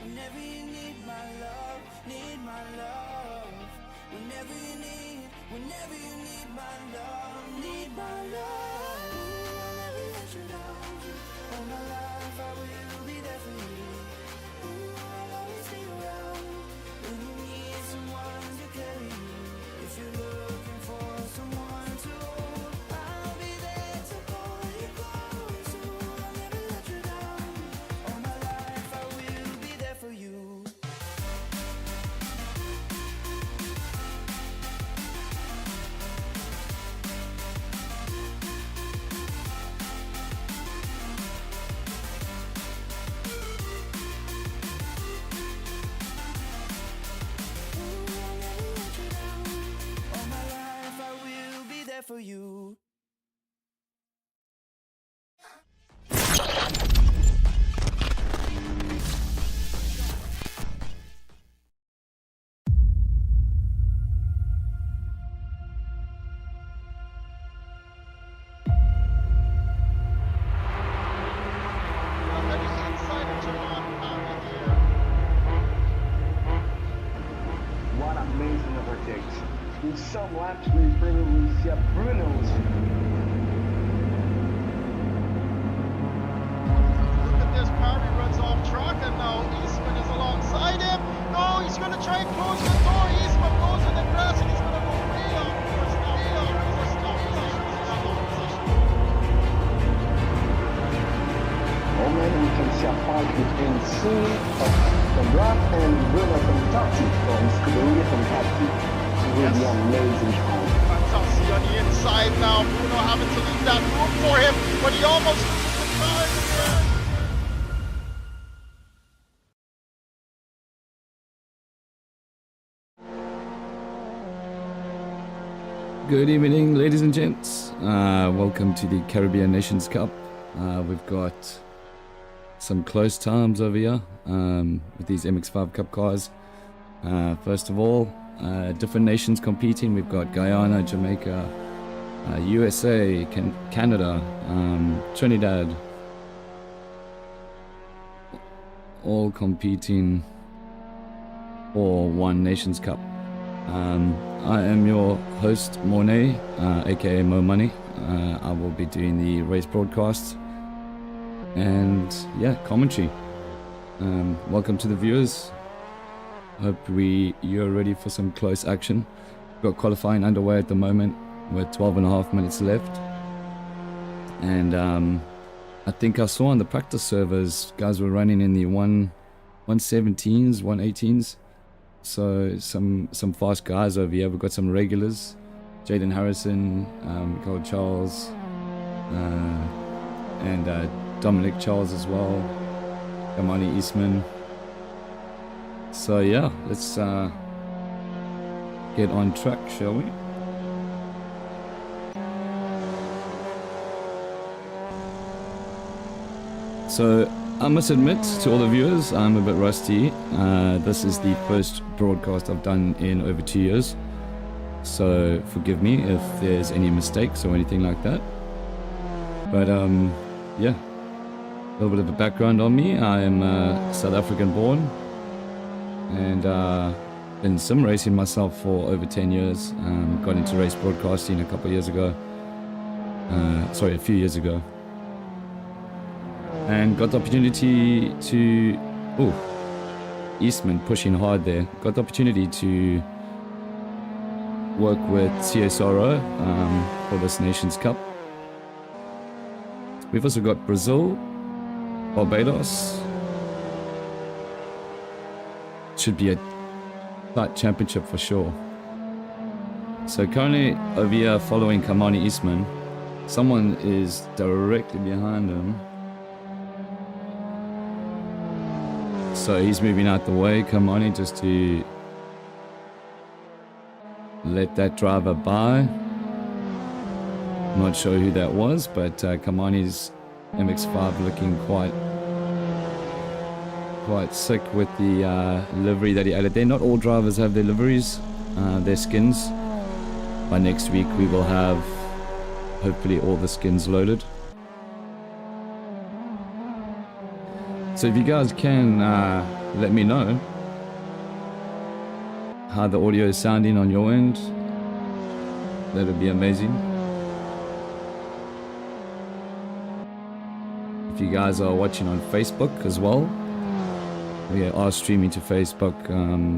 whenever you need my love, need my love. Whenever you need my love, need my love. I'll never let you down. All my life I will be there for you. I'll always be around when you need someone to carry you. If you're looking for someone to hold, I'll be there to pull you close. I'll never let you down. All my life I will be there for you. For you. What amazing overtakes. In some laps we probably see a brilliant. Look at this, Parry runs off track and now Eastman is alongside him. No, he's going to try and close the door. Eastman goes in the grass and he's going to go way off course now. Oh man, we can see a fight between C from Rock and Bruno from Tati from Scuderia from Tati. Really amazing time. Fantastic on the inside now. Bruno having to leave that room for him, but he almost loses the car in the air. Good evening, ladies and gents. Welcome to the Caribbean Nations Cup. We've got some close times over here with these MX-5 Cup cars. First of all, different nations competing. We've got Guyana, Jamaica, USA, Canada, Trinidad, all competing for one Nations Cup. I am your host, Mornay, aka Mo Money. I will be doing the race broadcast and yeah, commentary. Welcome to the viewers. Hope you're ready for some close action. We've got qualifying underway at the moment with 12.5 minutes left. And I think I saw on the practice servers, guys were running in the 117s, 118s. So some fast guys over here. We've got some regulars, Jaden Harrison, Cole Charles, and Dominic Charles as well, Kamani Eastman. So yeah, let's get on track, shall we? So I must admit to all the viewers, I'm a bit rusty. This is the first broadcast I've done in over 2 years. So forgive me if there's any mistakes or anything like that. But yeah, a little bit of a background on me. I am South African born and been sim racing myself for over 10 years. Got into race broadcasting a few years ago. And got the opportunity to, Eastman pushing hard there. Got the opportunity to work with CSRO for this Nations Cup. We've also got Brazil, Barbados. Should be a tight championship for sure. So currently over here following Kamani Eastman, someone is directly behind him. So he's moving out the way, Kamani, just to let that driver by. Not sure who that was, but Kamani's MX-5 looking quite sick with the livery that he added there. Not all drivers have their liveries, their skins. By next week we will have hopefully all the skins loaded. So if you guys can let me know how the audio is sounding on your end, that would be amazing. If you guys are watching on Facebook as well, we are streaming to Facebook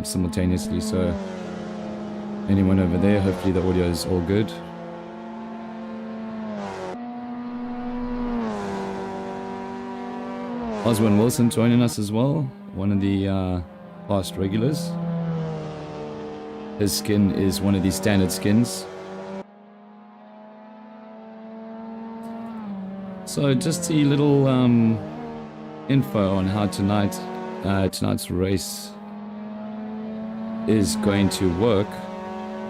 simultaneously, so anyone over there, hopefully the audio is all good. Oswin Wilson joining us as well, one of the past regulars. His skin is one of these standard skins. So just a little info on how tonight's race is going to work.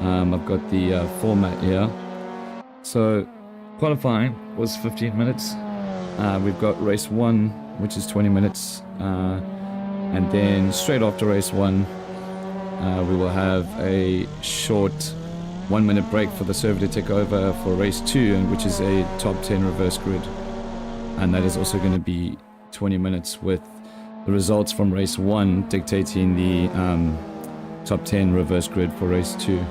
I've got the format here. So qualifying was 15 minutes. We've got race 1, which is 20 minutes. And then straight after race 1, we will have a short 1 minute break for the server to take over for race 2, which is a top 10 reverse grid. And that is also going to be 20 minutes, with the results from race 1 dictating the top 10 reverse grid for race 2.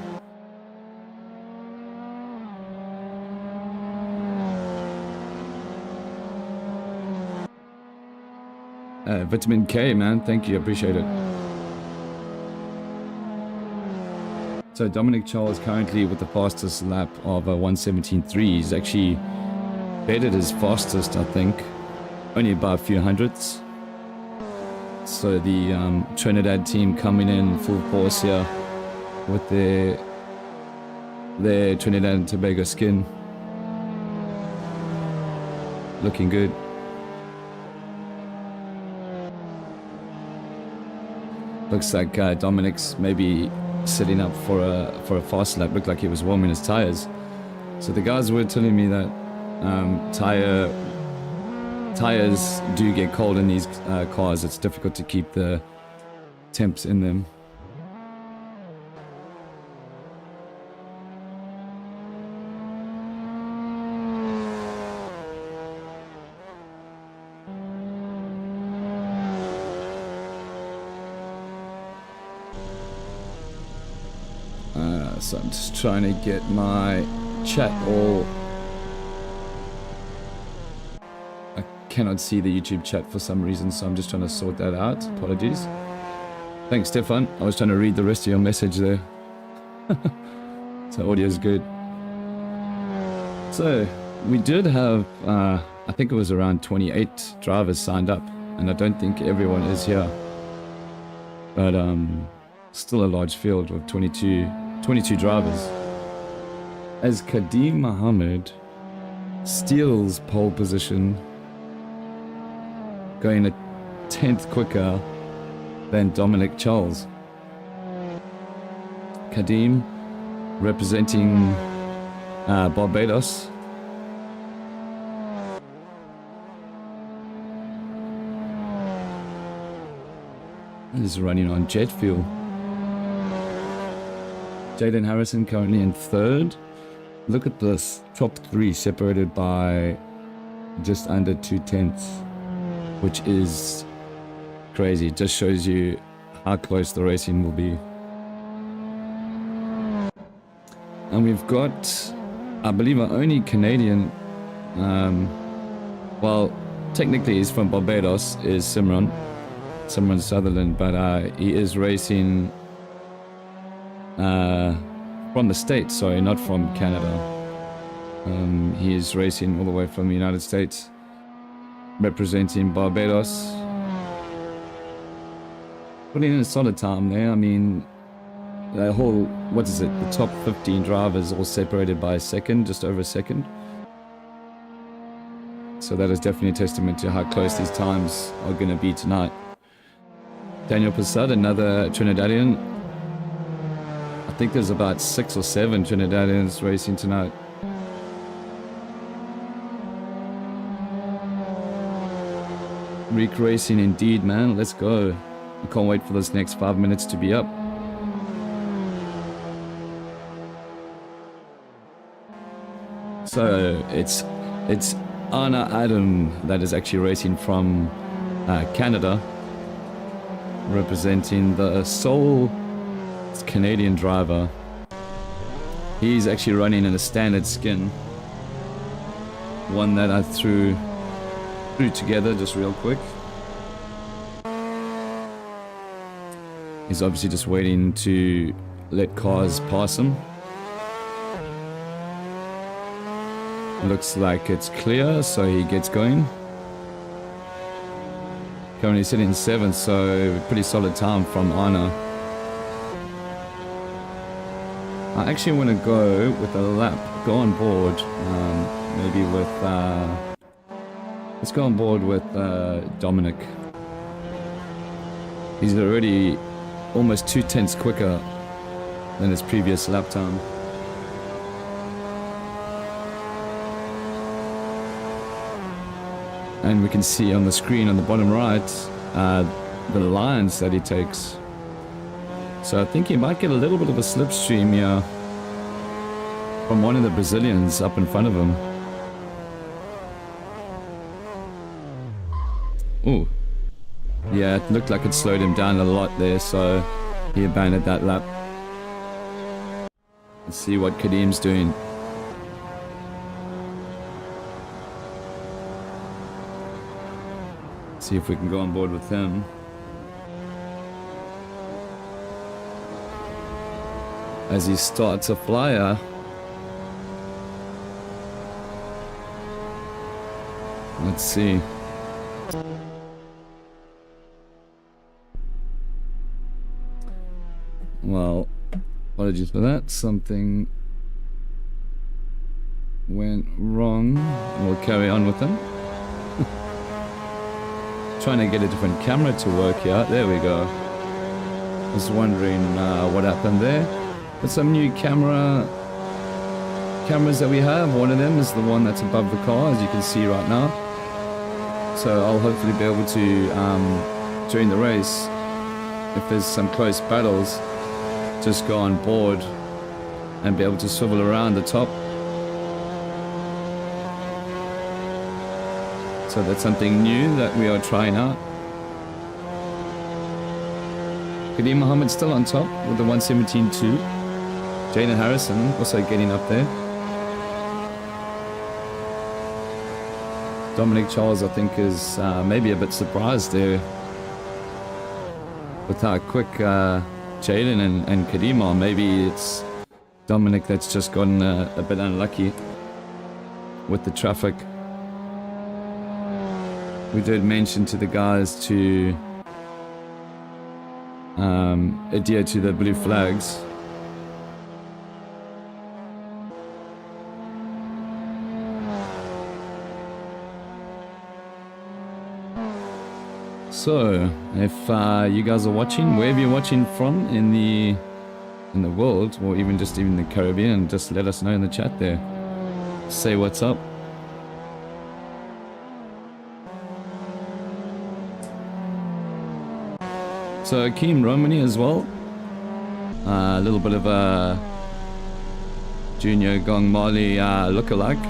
Vitamin K, man, thank you, appreciate it. So Dominic Charles currently with the fastest lap of 1:17.3. He's actually bettered his fastest, I think, only by a few hundredths. So the Trinidad team coming in full force here with their Trinidad and Tobago skin. Looking good. Looks like Dominic's maybe setting up for a fast lap. Looked like he was warming his tires. So the guys were telling me that tires do get cold in these cars. It's difficult to keep the temps in them. So I'm just trying to get my chat all... I cannot see the YouTube chat for some reason, so I'm just trying to sort that out. Apologies. Thanks, Stefan. I was trying to read the rest of your message there. So audio is good. So we did have, I think it was around 28 drivers signed up, and I don't think everyone is here. But still a large field of 22 drivers. As Kadeem Mohammed steals pole position, going a 10th quicker than Dominic Charles. Kadeem representing Barbados. Is running on jet fuel. Jaden Harrison currently in 3rd. Look at this, top 3 separated by just under 2/10, which is crazy. It just shows you how close the racing will be. And we've got, I believe, our only Canadian, well, technically he's from Barbados, is Simran Sutherland, but he is racing from the States, sorry, not from Canada. He is racing all the way from the United States, representing Barbados. Putting in a solid time there. I mean, the whole, what is it, the top 15 drivers all separated by a second, just over a second. So that is definitely a testament to how close these times are going to be tonight. Daniel Passad, another Trinidadian. I think there's about 6 or 7 Trinidadians racing tonight. Reek racing indeed, man. Let's go. I can't wait for this next 5 minutes to be up. So it's Anna Adam that is actually racing from Canada, representing the sole Canadian driver. He's actually running in a standard skin, one that I threw together just real quick. He's obviously just waiting to let cars pass him. Looks like it's clear, so he gets going. Currently sitting in 7th, so pretty solid time from Anna. I actually want to go with a lap, go on board, maybe with, let's go on board with Dominic. He's already almost 2/10 quicker than his previous lap time. And we can see on the screen on the bottom right, the lines that he takes. So I think he might get a little bit of a slipstream here from one of the Brazilians up in front of him. Ooh. Yeah, it looked like it slowed him down a lot there, so he abandoned that lap. Let's see what Kadim's doing. See if we can go on board with him. As he starts a flyer. Let's see. Well, apologies for that. Something went wrong. We'll carry on with him. Trying to get a different camera to work here. There we go. Was wondering what happened there. But some new cameras that we have. One of them is the one that's above the car, as you can see right now. So I'll hopefully be able to, during the race, if there's some close battles, just go on board and be able to swivel around the top. So that's something new that we are trying out. Kadeem Mohammed still on top with the 117.2. Jaden Harrison also getting up there. Dominic Charles, I think, is maybe a bit surprised there with how quick Jaden and Kadeem are. Maybe it's Dominic that's just gotten a bit unlucky with the traffic. We did mention to the guys to adhere to the blue flags. So, if you guys are watching, wherever you're watching from in the world, or even the Caribbean, just let us know in the chat there. Say what's up. So Akeem Romani as well, a little bit of a Junior Gong Mali lookalike.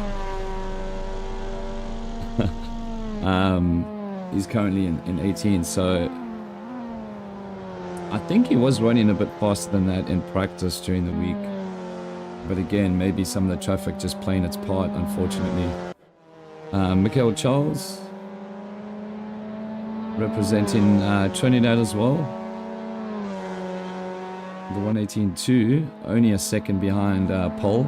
He's currently in 18, so I think he was running a bit faster than that in practice during the week. But again, maybe some of the traffic just playing its part, unfortunately. Mikhail Charles, representing Trinidad as well. The 118.2, only a second behind Pole.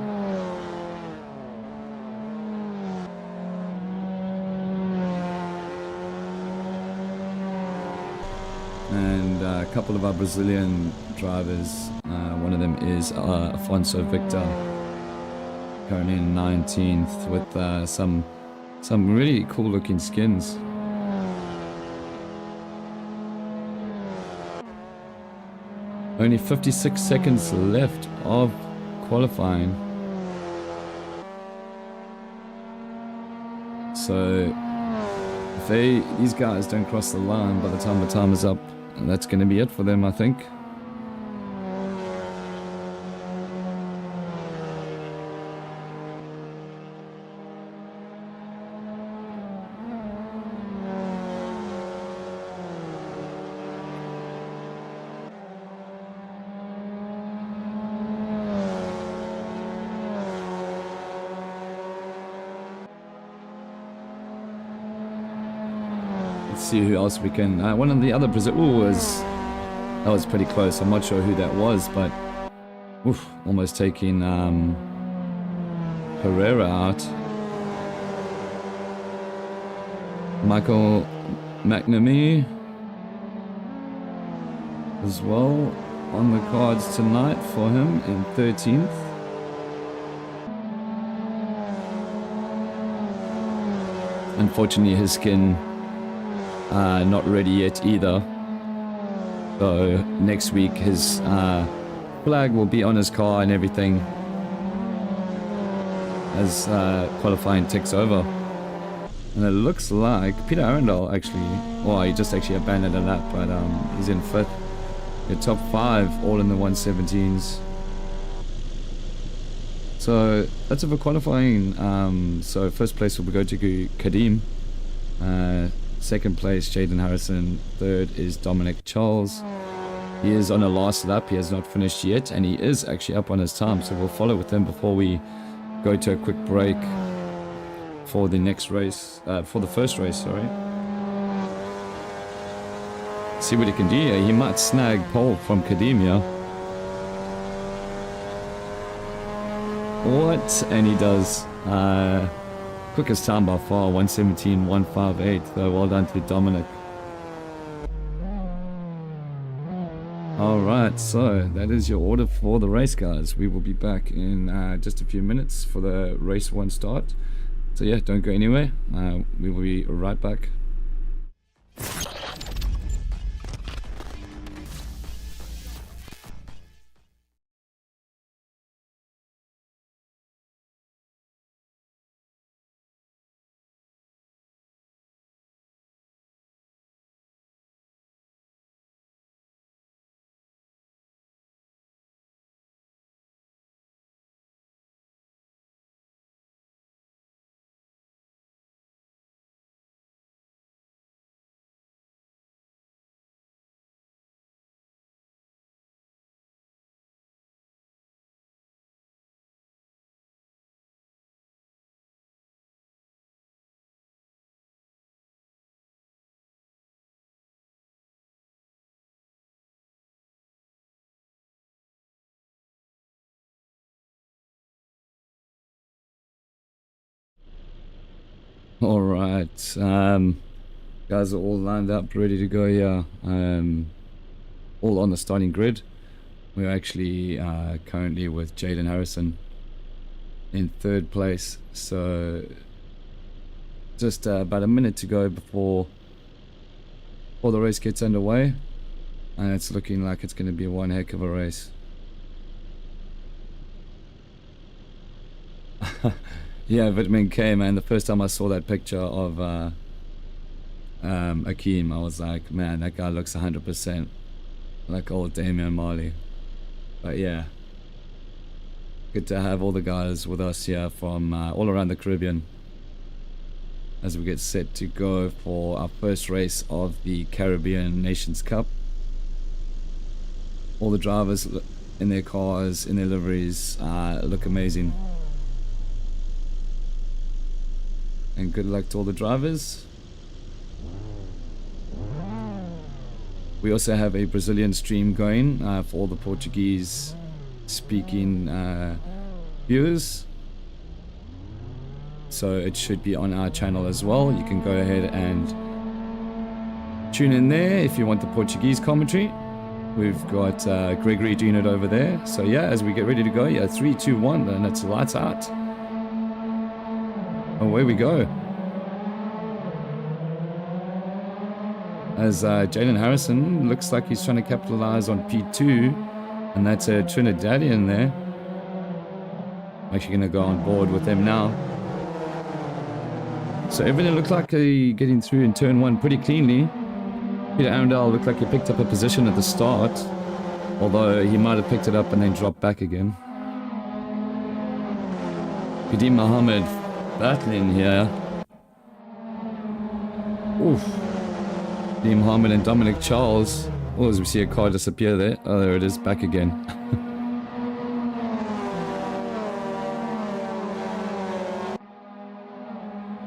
And a couple of our Brazilian drivers. One of them is Afonso Victor, currently in 19th with some really cool looking skins. Only 56 seconds left of qualifying. So if these guys don't cross the line by the time the time is up, that's going to be it for them, I think. see who else we can. One of the other Brazil. Ooh, that was pretty close. I'm not sure who that was, but oof, almost taking Pereira out. Michael McNamee as well on the cards tonight for him in 13th. Unfortunately, his skin not ready yet either. So next week his flag will be on his car and everything as qualifying ticks over. And it looks like Peter Arundel actually, well, he just actually abandoned a lap, but he's in 5th. The top 5 all in the 117s. So that's it for qualifying. So first place will go to Kadim. Second place, Jaden Harrison. Third is Dominic Charles. He is on a last lap. He has not finished yet, and he is actually up on his time. So we'll follow with him before we go to a quick break for the next race, for the first race, sorry. See what he can do here. He might snag pole from Kademia. What? And he does. Quickest time by far, 1:17.158. So well done to Dominic. Alright, so that is your order for the race, guys. We will be back in just a few minutes for the race 1 start. So yeah, don't go anywhere. We will be right back. Alright, guys are all lined up, ready to go here, all on the starting grid. We're actually currently with Jaden Harrison in 3rd place, so just about a minute to go before the race gets underway, and it's looking like it's going to be one heck of a race. Yeah, Vitamin K, man. The first time I saw that picture of Akeem, I was like, man, that guy looks 100% like old Damian Marley. But yeah, good to have all the guys with us here from all around the Caribbean as we get set to go for our first race of the Caribbean Nations Cup. All the drivers in their cars, in their liveries, look amazing. And good luck to all the drivers. We also have a Brazilian stream going for all the Portuguese speaking viewers. So it should be on our channel as well. You can go ahead and tune in there if you want the Portuguese commentary. We've got Gregory doing it over there. So yeah, as we get ready to go, yeah, 3, 2, 1, and it's lights out. Away we go. As Jaden Harrison looks like he's trying to capitalize on P2, and that's a Trinidadian there. I'm actually going to go on board with them now. So everything looked like getting through in turn 1 pretty cleanly. Peter Arundel looked like he picked up a position at the start, although he might have picked it up and then dropped back again. Kadim Mohammed battling here. Oof. Kadim Mohammed and Dominic Charles. Oh, as we see a car disappear there. Oh, there it is, back again.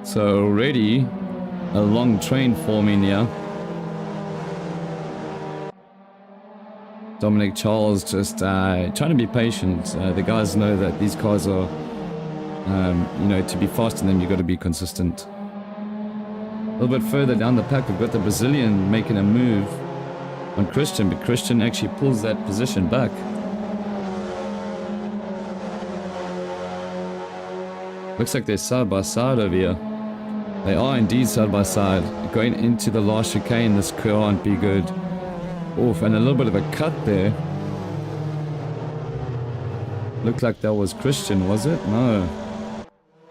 So already a long train forming here. Dominic Charles just trying to be patient. The guys know that these cars are, you know, to be fast in them, you've got to be consistent. A little bit further down the pack, we've got the Brazilian making a move on Christian, but Christian actually pulls that position back. Looks like they're side by side over here. They are indeed side by side. Going into the last chicane, this can't be good. Oof, and a little bit of a cut there. Looked like that was Christian, was it? No.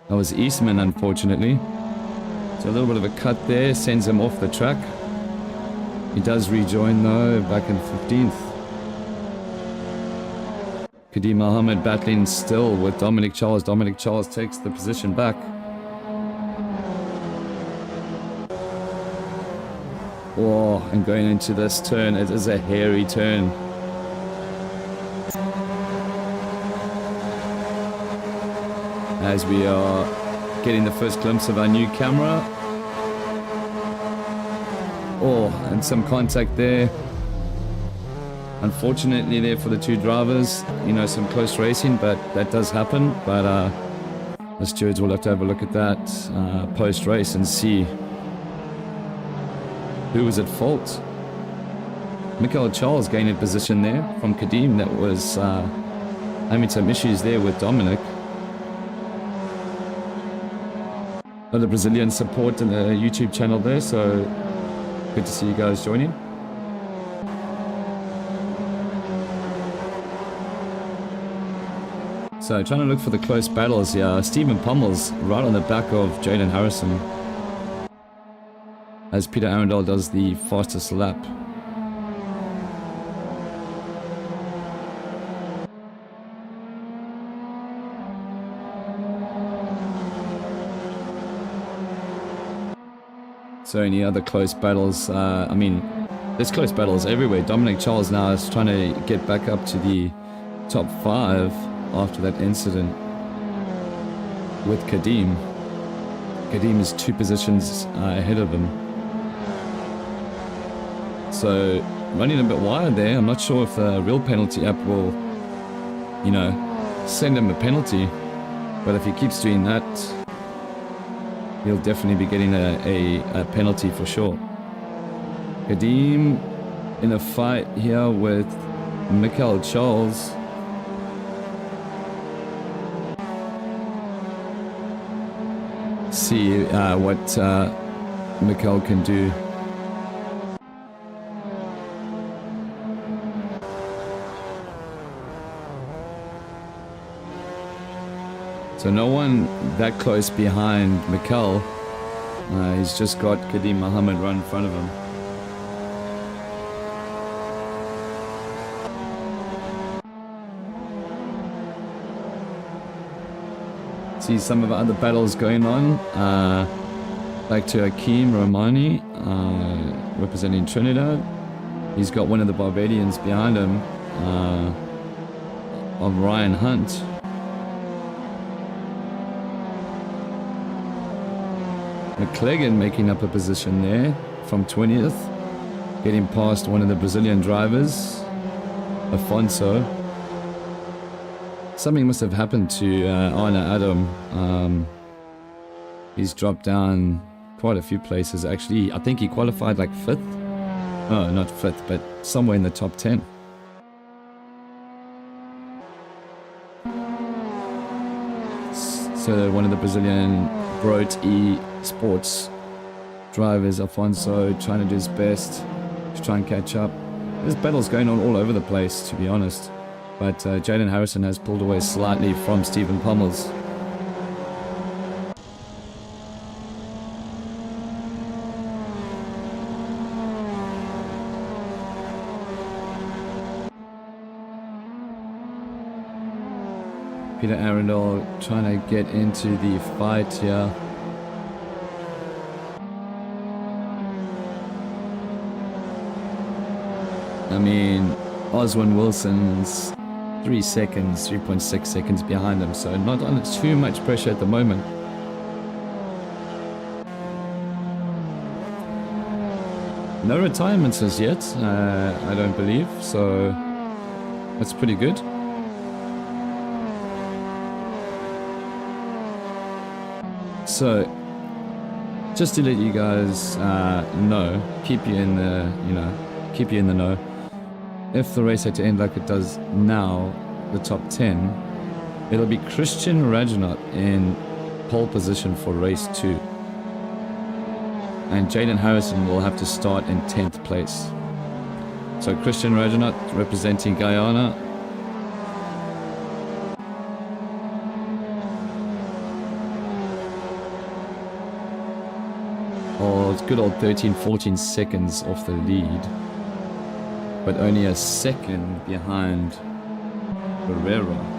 That was Eastman, unfortunately. So a little bit of a cut there, sends him off the track. He does rejoin though, back in 15th. Kadeem Mohammed battling still with Dominic Charles. Dominic Charles takes the position back. Oh, and going into this turn, it is a hairy turn. As we are getting the first glimpse of our new camera. Oh, and some contact there. Unfortunately there for the two drivers, you know, some close racing, but that does happen. But the stewards will have to have a look at that post-race and see who was at fault. Michael Charles gained a position there from Kadeem that was having some issues there with Dominic. The Brazilian support in the YouTube channel there, so good to see you guys joining. So trying to look for the close battles here. Stephen Pommel's right on the back of Jaden Harrison as Peter Arundel does the fastest lap. So any other close battles? I mean, there's close battles everywhere. Dominic Charles now is trying to get back up to the top 5 after that incident with Kadeem. Kadeem is 2 positions ahead of him. So running a bit wide there. I'm not sure if the real penalty app will, you know, send him a penalty. But if he keeps doing that, he'll definitely be getting a penalty for sure. Kadeem in a fight here with Michael Charles. See what Michael can do. So no one that close behind Mikel. He's just got Kadeem Mohammed right in front of him. See some of the other battles going on. Back to Akeem Romani, representing Trinidad. He's got one of the Barbadians behind him, of Ryan Hunt. McCleggan making up a position there from 20th, getting past one of the Brazilian drivers, Afonso. Something must have happened to Arna Adam. He's dropped down quite a few places actually. I think he qualified like 5th. Oh, not 5th, but somewhere in the top 10. So one of the Brazilian Brote E Sports drivers, Afonso, trying to do his best to try and catch up. There's battles going on all over the place, to be honest. But Jaden Harrison has pulled away slightly from Stephen Pommels. Peter Arundel trying to get into the fight here. I mean, Oswin Wilson's 3 seconds, 3.6 seconds behind him, so not under too much pressure at the moment. no retirements as yet, I don't believe, so that's pretty good. So, just to let you guys know, keep you in the, keep you in the know. If the race had to end like it does now, the top 10, it'll be Christian Rajanot in pole position for race 2. And Jaden Harrison will have to start in 10th place. So Christian Rajanot representing Guyana. Oh, it's good old 13-14 seconds off the lead. But only a second behind Pereira.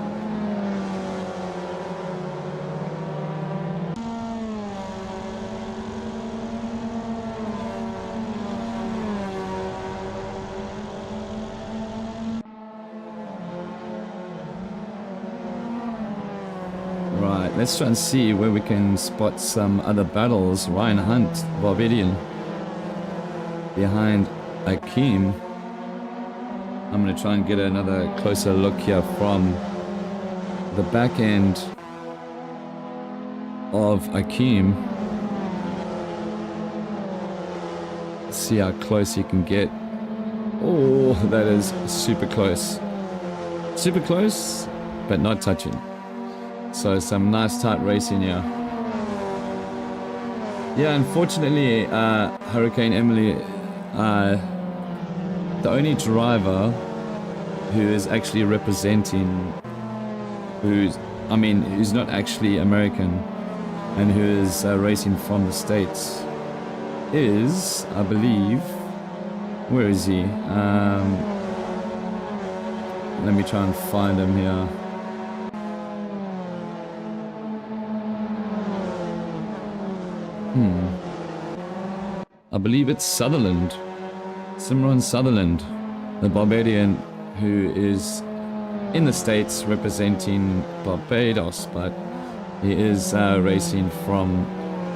Right, let's try and see where we can spot some other battles. Ryan Hunt, Barbadian, behind Akeem. I'm going to try and get another closer look here from the back end of Akeem. See how close he can get. Oh, that is super close. Super close, but not touching. So some nice tight racing here. Yeah, unfortunately, Hurricane Emily, the only driver who is actually representing, who's not actually American and who is racing from the States is, I believe, where is he? Let me try and find him here. I believe it's Sutherland. Simran Sutherland, the Barbadian who is in the States representing Barbados, but he is racing from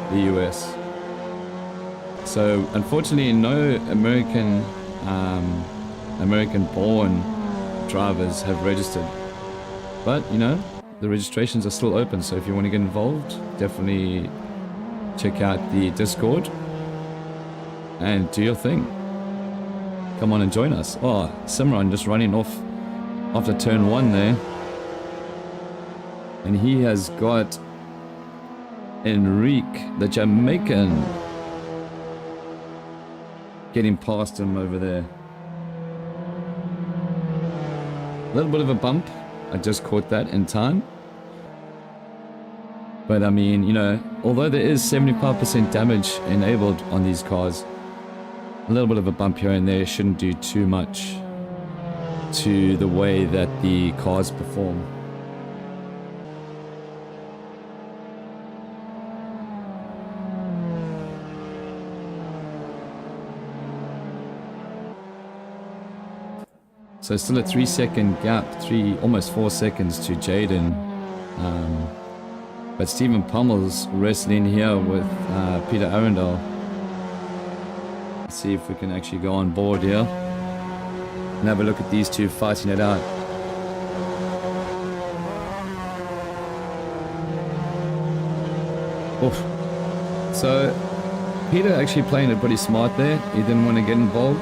the US. So unfortunately no American-born drivers have registered. But, the registrations are still open, so if you want to get involved, definitely check out the Discord and do your thing. Come on and join us. Oh, Simran just running off after turn 1 there. And he has got Enrique, the Jamaican, getting past him over there. A little bit of a bump. I just caught that in time. But although there is 75% damage enabled on these cars, a little bit of a bump here and there shouldn't do too much to the way that the cars perform. So still a 3-second gap, almost 4 seconds to Jaden. But Stephen Pommel's wrestling here with Peter Arundel. Let's see if we can actually go on board here and have a look at these two fighting it out. Oof. So Peter actually playing it pretty smart there. He didn't want to get involved.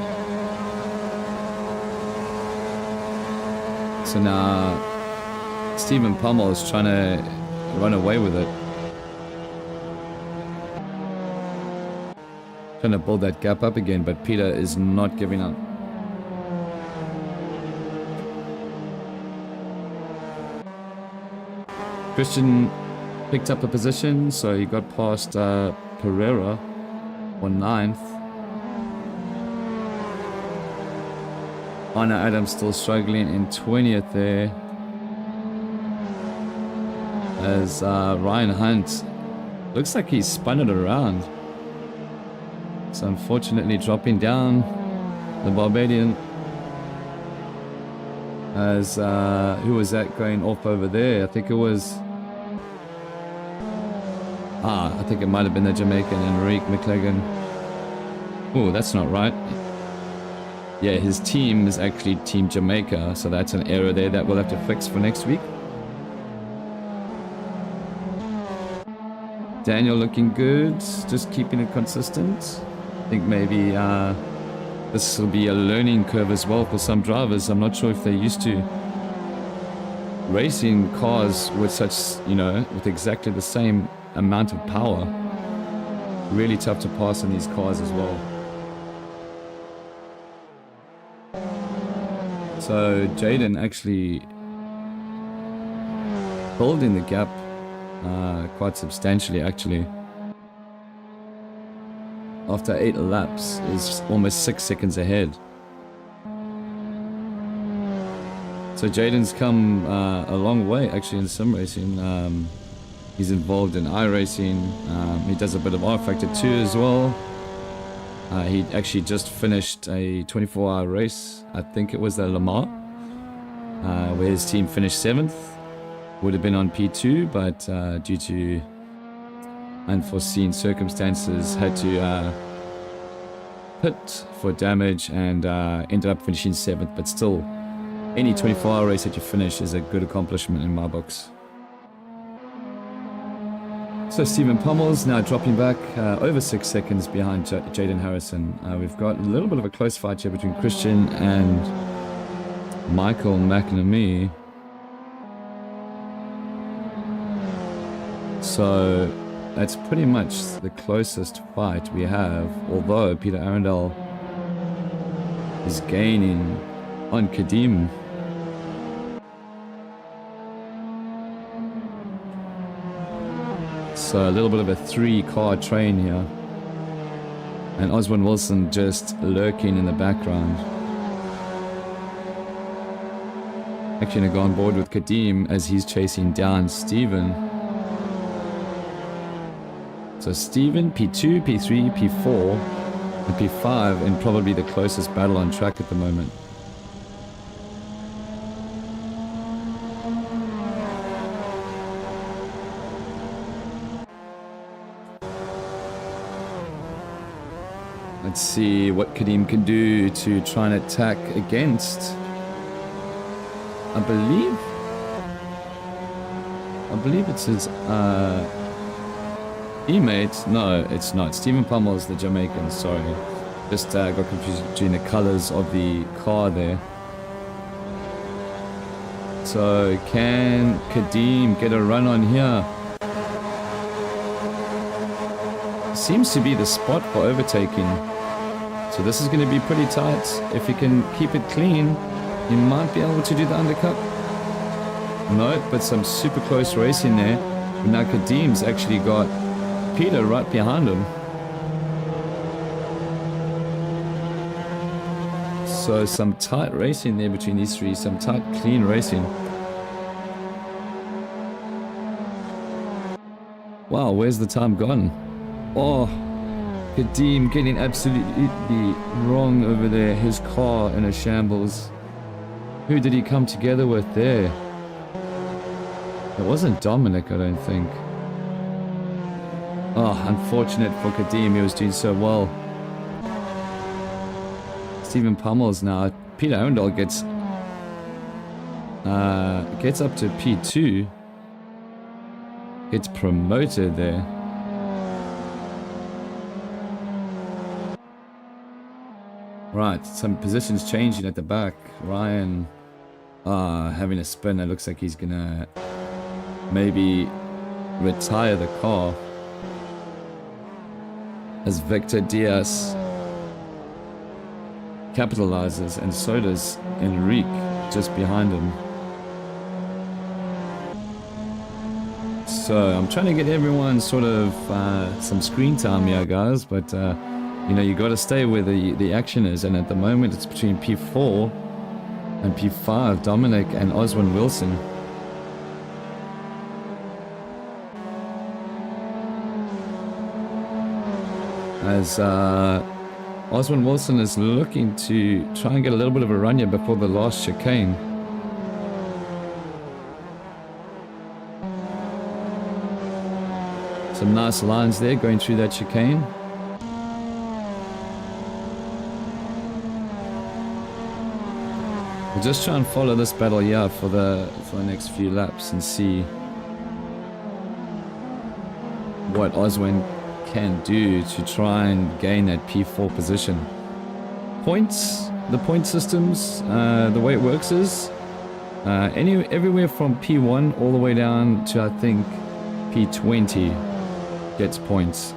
So now Stephen Pommel is trying to run away with it. Trying to build that gap up again, but Peter is not giving up. Christian picked up a position, so he got past Pereira on 9th. Anna Adams still struggling in 20th there. As Ryan Hunt looks like he's spun it around. So unfortunately dropping down, the Barbadian. As who was that going off over there? I think it was I think it might have been the Jamaican Enrique McLagan. Oh, that's not right. Yeah, his team is actually Team Jamaica, so that's an error there that we'll have to fix for next week. Daniel looking good, just keeping it consistent. I think maybe this will be a learning curve as well for some drivers. I'm not sure if they're used to racing cars with such, you know, with exactly the same amount of power. Really tough to pass on these cars as well. So Jaden actually holding the gap quite substantially actually. After 8 laps is almost 6 seconds ahead. So Jaden's come a long way actually in sim racing. He's involved in iRacing. He does a bit of R Factor 2 as well. He actually just finished a 24-hour race. I think it was the Le Mans, where his team finished 7th. Would have been on P2, but due to unforeseen circumstances, had to pit for damage and ended up finishing 7th. But still, any 24-hour race that you finish is a good accomplishment in my books. So Stephen Pommel's now dropping back over 6 seconds behind Jaden Harrison. We've got a little bit of a close fight here between Christian and Michael McNamee. So that's pretty much the closest fight we have, although Peter Arundel is gaining on Kadim. So a little bit of a 3-car train here. And Oswin Wilson just lurking in the background. Actually going to go on board with Kadim as he's chasing down Steven. So Steven, P2, P3, P4, and P5 in probably the closest battle on track at the moment. Let's see what Kadim can do to try and attack against, I believe it's his teammate. No, it's not. Stephen Pummel is the Jamaican, sorry. Just got confused between the colors of the car there. So can Kadim get a run on here? Seems to be the spot for overtaking. So this is going to be pretty tight. If he can keep it clean, he might be able to do the undercut. No, but some super close racing there. But now Kadim's actually got Peter right behind him. So some tight racing there between these three. Some tight, clean racing. Wow, where's the time gone? Oh, Kadim getting absolutely wrong over there. His car in a shambles. Who did he come together with there? It wasn't Dominic, I don't think. Oh, unfortunate for Kadim. He was doing so well. Stephen Pummels now. Peter Arundel gets up to P2. Gets promoted there. Right, some positions changing at the back. Ryan having a spin. It looks like he's gonna maybe retire the car. As Victor Diaz capitalizes, and so does Enrique just behind him. So I'm trying to get everyone sort of some screen time here, guys, but you know, you got to stay where the action is, and at the moment it's between P4 and P5, Dominic and Oswin Wilson. As Oswin Wilson is looking to try and get a little bit of a run here before the last chicane. Some nice lines there going through that chicane. We'll just try and follow this battle here for the next few laps and see what Oswin can do to try and gain that P4 position. Points, the point systems, the way it works is everywhere from P1 all the way down to I think P20 gets points.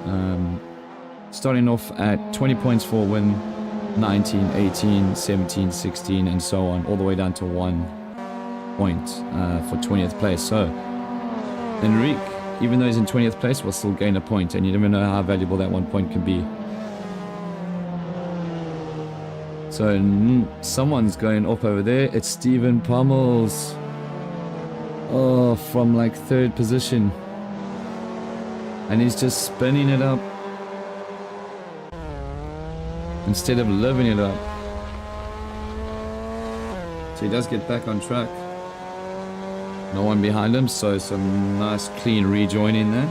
Starting off at 20 points for a win, 19, 18, 17, 16 and so on, all the way down to 1 point for 20th place. So Enrique, even though he's in 20th place, will still gain a point, and you never know how valuable that 1 point can be. So someone's going up over there. It's Steven Pummels. Oh, from like 3rd position. And he's just spinning it up instead of living it up. So he does get back on track. No one behind him, so some nice clean rejoining there.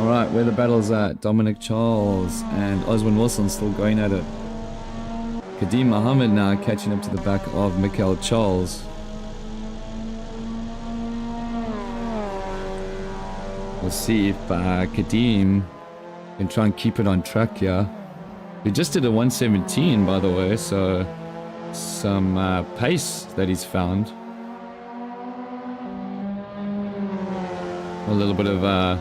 Alright, where the battle's at, Dominic Charles and Oswin Wilson still going at it. Kadeem Mohammed now catching up to the back of Michael Charles. We'll see if Kadeem can try and keep it on track here. He just did a 117 by the way, so some pace that he's found. A little bit of a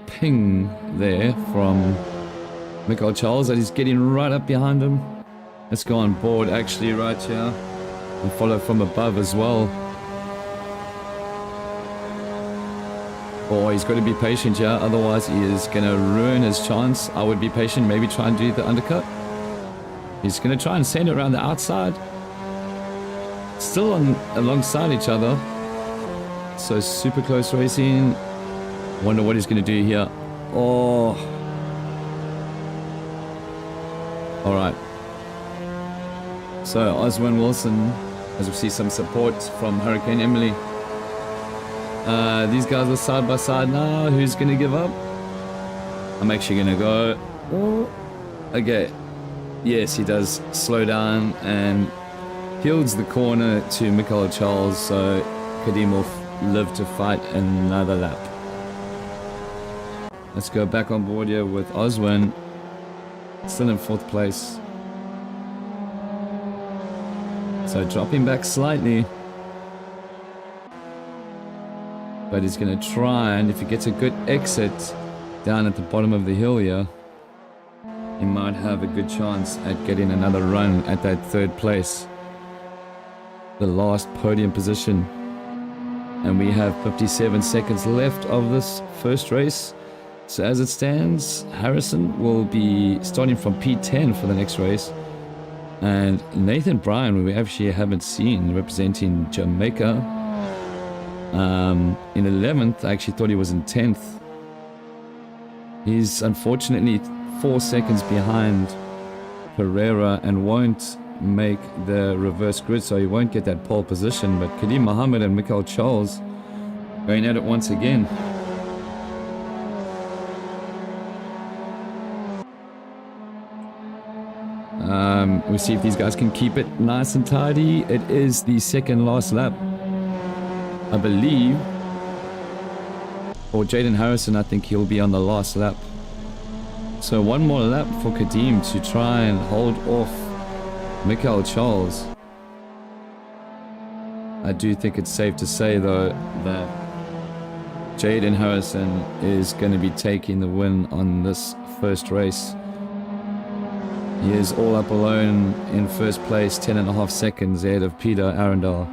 ping there from Michael Charles that he's getting right up behind him. Let's go on board actually right here and follow from above as well. Oh, he's got to be patient here, otherwise he is going to ruin his chance. I would be patient, maybe try and do the undercut. He's going to try and send it around the outside. Still alongside each other. So super close racing. Wonder what he's going to do here. Oh. Alright. So Oswin Wilson, as we see some support from Hurricane Emily. These guys are side by side now. Who's going to give up? I'm actually going to go. Oh. Okay. Yes, he does slow down and fields the corner to Michael Charles, so Kadeem will live to fight another lap. Let's go back on board here with Oswin, still in 4th place. So dropping back slightly. But he's going to try, and if he gets a good exit down at the bottom of the hill here, he might have a good chance at getting another run at that 3rd place. The last podium position. And we have 57 seconds left of this first race. So as it stands, Harrison will be starting from P10 for the next race. And Nathan Bryan, we actually haven't seen, representing Jamaica. In 11th, I actually thought he was in 10th. He's unfortunately 4 seconds behind Pereira and won't make the reverse grid, so he won't get that pole position. But Kadeem Mohammed and Michael Charles going at it once again. We'll see if these guys can keep it nice and tidy. It is the 2nd last lap, I believe. Or Jaden Harrison, I think he'll be on the last lap. So 1 more lap for Kadeem to try and hold off Michael Charles. I do think it's safe to say though that Jaden Harrison is going to be taking the win on this first race. He is all up alone in first place, 10.5 seconds ahead of Peter Arundel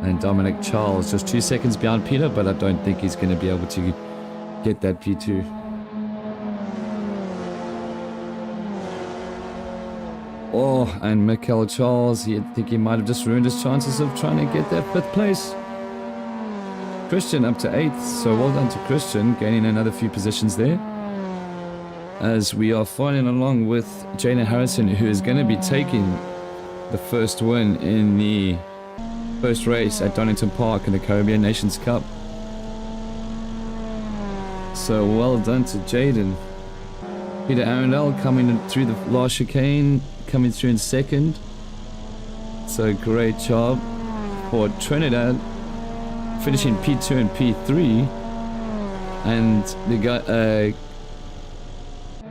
and Dominic Charles. Just 2 seconds behind Peter, but I don't think he's going to be able to get that P2. Oh, and Michael Charles, I think he might have just ruined his chances of trying to get that 5th place. Christian up to 8th, so well done to Christian, gaining another few positions there. As we are following along with Jaden Harrison, who is going to be taking the first win in the first race at Donington Park in the Caribbean Nations Cup. So well done to Jaden. Peter Arundel coming through the last chicane, coming through in second. So great job for Trinidad, finishing P2 and P3. And the guy,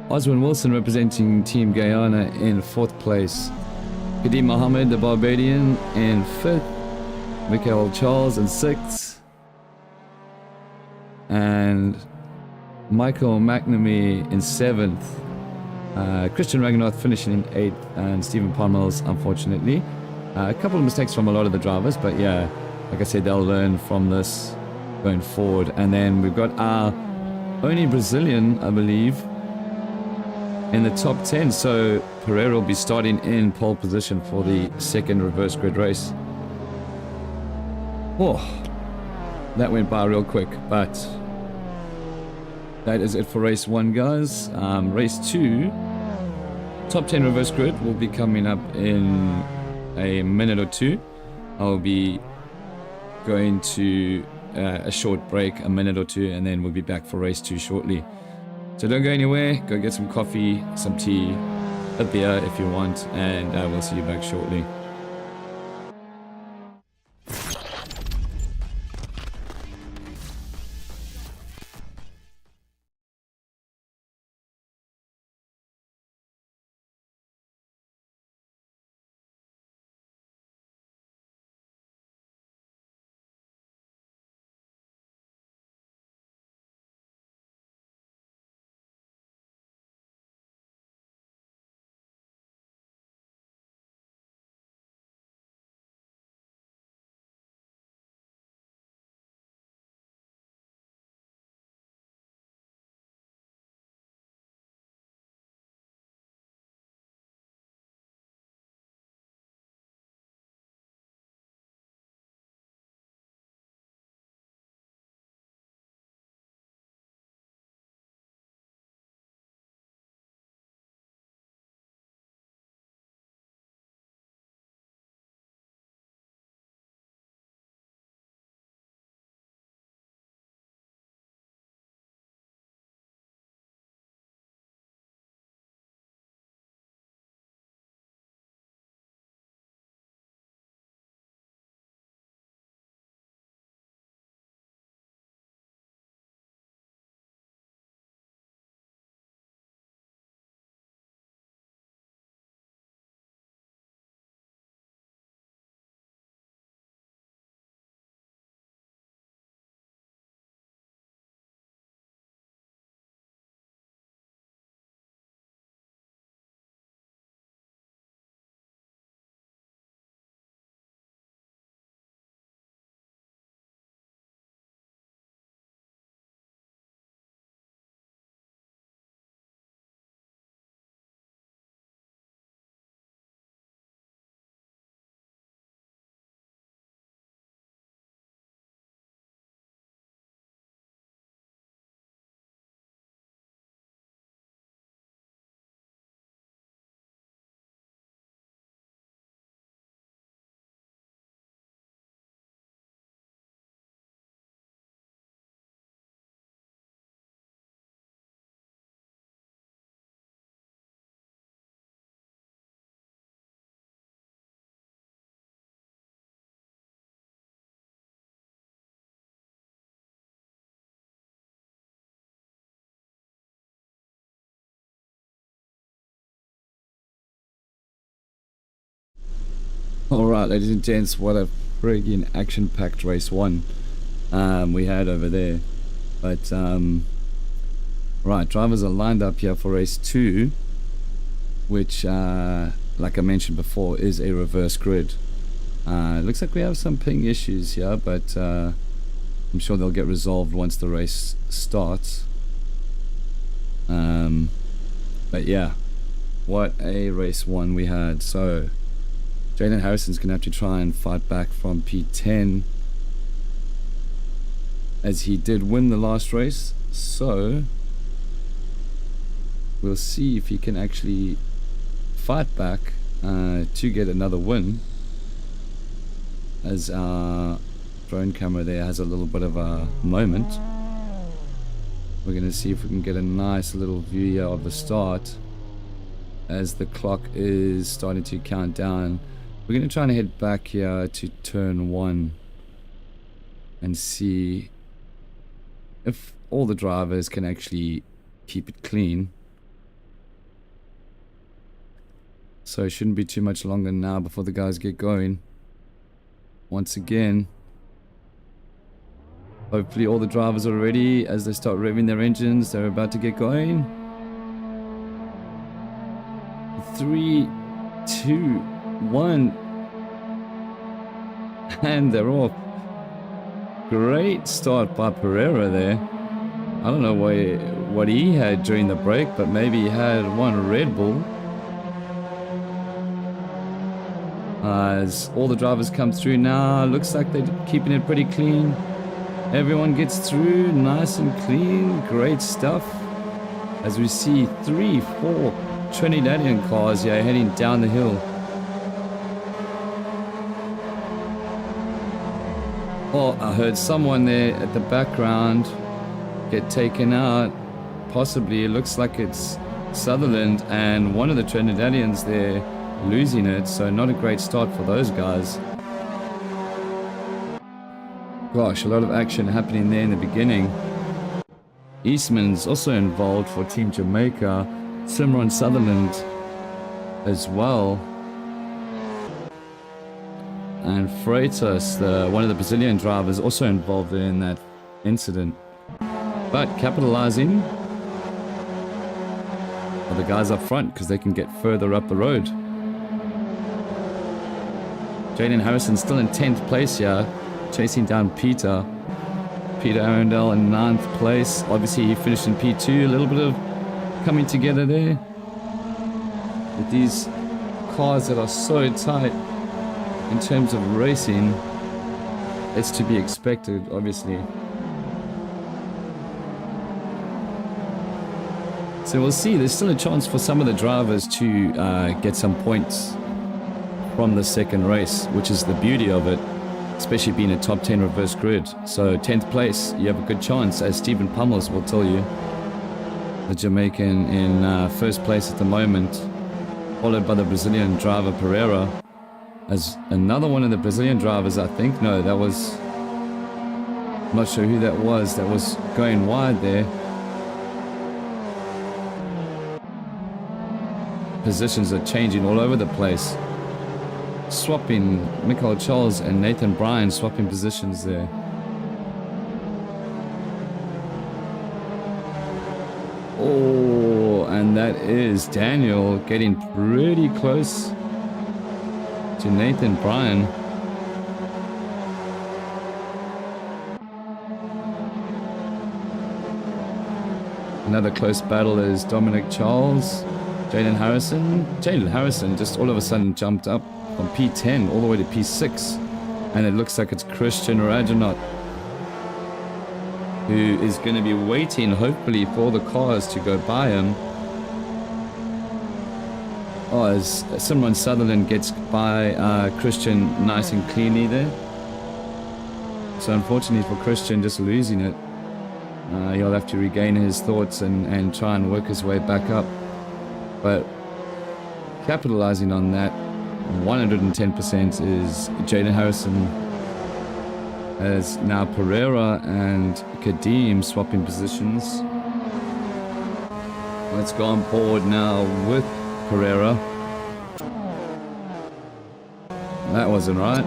Oswin Wilson representing Team Guyana in 4th place. Kadeem Mohammed, the Barbadian, in 5th. Michael Charles in 6th. And Michael McNamee in 7th. Christian Ragnaroth finishing in 8th. And Stephen Palmels, unfortunately. A couple of mistakes from a lot of the drivers, but yeah, like I said, they'll learn from this going forward. And then we've got our only Brazilian, I believe, in the top 10. So Pereira will be starting in pole position for the second reverse grid race. Oh, that went by real quick, but that is it for race 1, guys. Race 2, top 10 reverse grid will be coming up in a minute or two. I'll be going to a short break, a minute or two, and then we'll be back for race 2 shortly. So don't go anywhere, go get some coffee, some tea, a beer if you want, and we'll see you back shortly. Alright, ladies and gents, what a friggin' action-packed race 1 we had over there. But, right, drivers are lined up here for race 2, which, like I mentioned before, is a reverse grid. It looks like we have some ping issues here, but I'm sure they'll get resolved once the race starts. But yeah, what a race 1 we had. So Jalen Harrison's gonna have to try and fight back from P10, as he did win the last race. So we'll see if he can actually fight back to get another win, as our drone camera there has a little bit of a moment. We're going to see if we can get a nice little view here of the start as the clock is starting to count down. We're going to try and head back here to turn 1 and see if all the drivers can actually keep it clean. So it shouldn't be too much longer now before the guys get going. Once again, hopefully all the drivers are ready as they start revving their engines. They're about to get going. 3, 2, 1. And they're off. Great start by Pereira there. I don't know what he had during the break, but maybe he had one Red Bull. As all the drivers come through now, looks like they're keeping it pretty clean. Everyone gets through nice and clean. Great stuff. As we see 3, 4 Trinidadian cars here heading down the hill. Oh, I heard someone there at the background get taken out. Possibly, it looks like it's Sutherland and one of the Trinidadians there losing it, so not a great start for those guys. Gosh, a lot of action happening there in the beginning. Eastman's also involved for Team Jamaica. Simron Sutherland as well. And Freitas, one of the Brazilian drivers, also involved in that incident. But capitalizing are the guys up front because they can get further up the road. Jaden Harrison still in 10th place here, chasing down Peter. Peter Arundel in 9th place. Obviously he finished in P2. A little bit of coming together there. With these cars that are so tight in terms of racing, it's to be expected, obviously. So we'll see. There's still a chance for some of the drivers to get some points from the second race, which is the beauty of it, especially being a top 10 reverse grid. So 10th place, you have a good chance, as Stephen Pummels will tell you. The Jamaican in first place at the moment, followed by the Brazilian driver Pereira. As another one of the Brazilian drivers, I think, no, that was, I'm not sure who that was going wide there. Positions are changing all over the place. Swapping, Michael Charles and Nathan Bryan swapping positions there. Oh, and that is Daniel getting pretty close to Nathan Bryan. Another close battle is Dominic Charles, Jaden Harrison. Jaden Harrison just all of a sudden jumped up from P10 all the way to P6, and it looks like it's Christian Rajanot who is going to be waiting hopefully for the cars to go by him. Oh, as Simron Sutherland gets by Christian nice and cleanly there. So unfortunately for Christian, just losing it. He'll have to regain his thoughts and try and work his way back up. But capitalizing on that 110% is Jaden Harrison, as now Pereira and Kadeem swapping positions. Let's go on board now with Pereira. That wasn't right.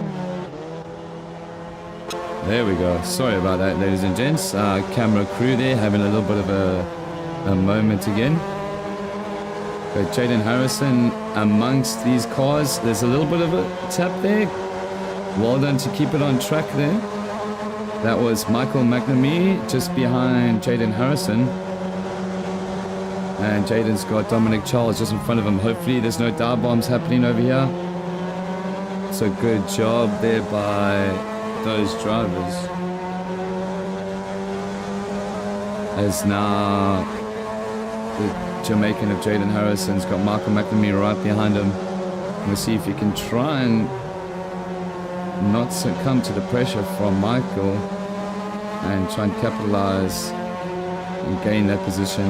There we go. Sorry about that, ladies and gents. Camera crew there having a little bit of a moment again. But Jaden Harrison amongst these cars. There's a little bit of a tap there. Well done to keep it on track there. That was Michael McNamee just behind Jaden Harrison. And Jaden's got Dominic Charles just in front of him. Hopefully there's no dive bombs happening over here. So good job there by those drivers. As now the Jamaican of Jaden Harrison's got Michael McNamee right behind him. We'll see if he can try and not succumb to the pressure from Michael and try and capitalize He gained that position,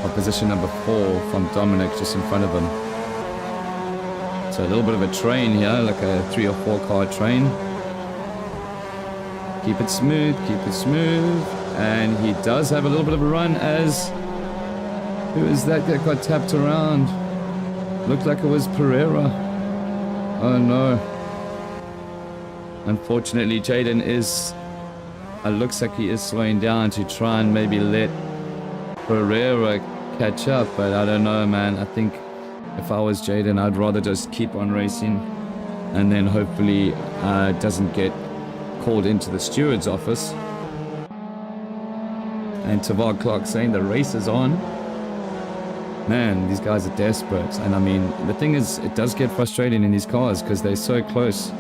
or position number 4 from Dominic just in front of him. So a little bit of a train here, like a 3 or 4 car train. Keep it smooth, and he does have a little bit of a run as... Who is that got tapped around? Looked like it was Pereira. Oh no. Unfortunately, Jaden is... looks like he is slowing down to try and maybe let Pereira catch up, but I don't know, man. I think if I was Jaden, I'd rather just keep on racing and then hopefully doesn't get called into the steward's office. And Tavar Clark saying the race is on. Man, these guys are desperate. And I mean, the thing is, it does get frustrating in these cars because they're so close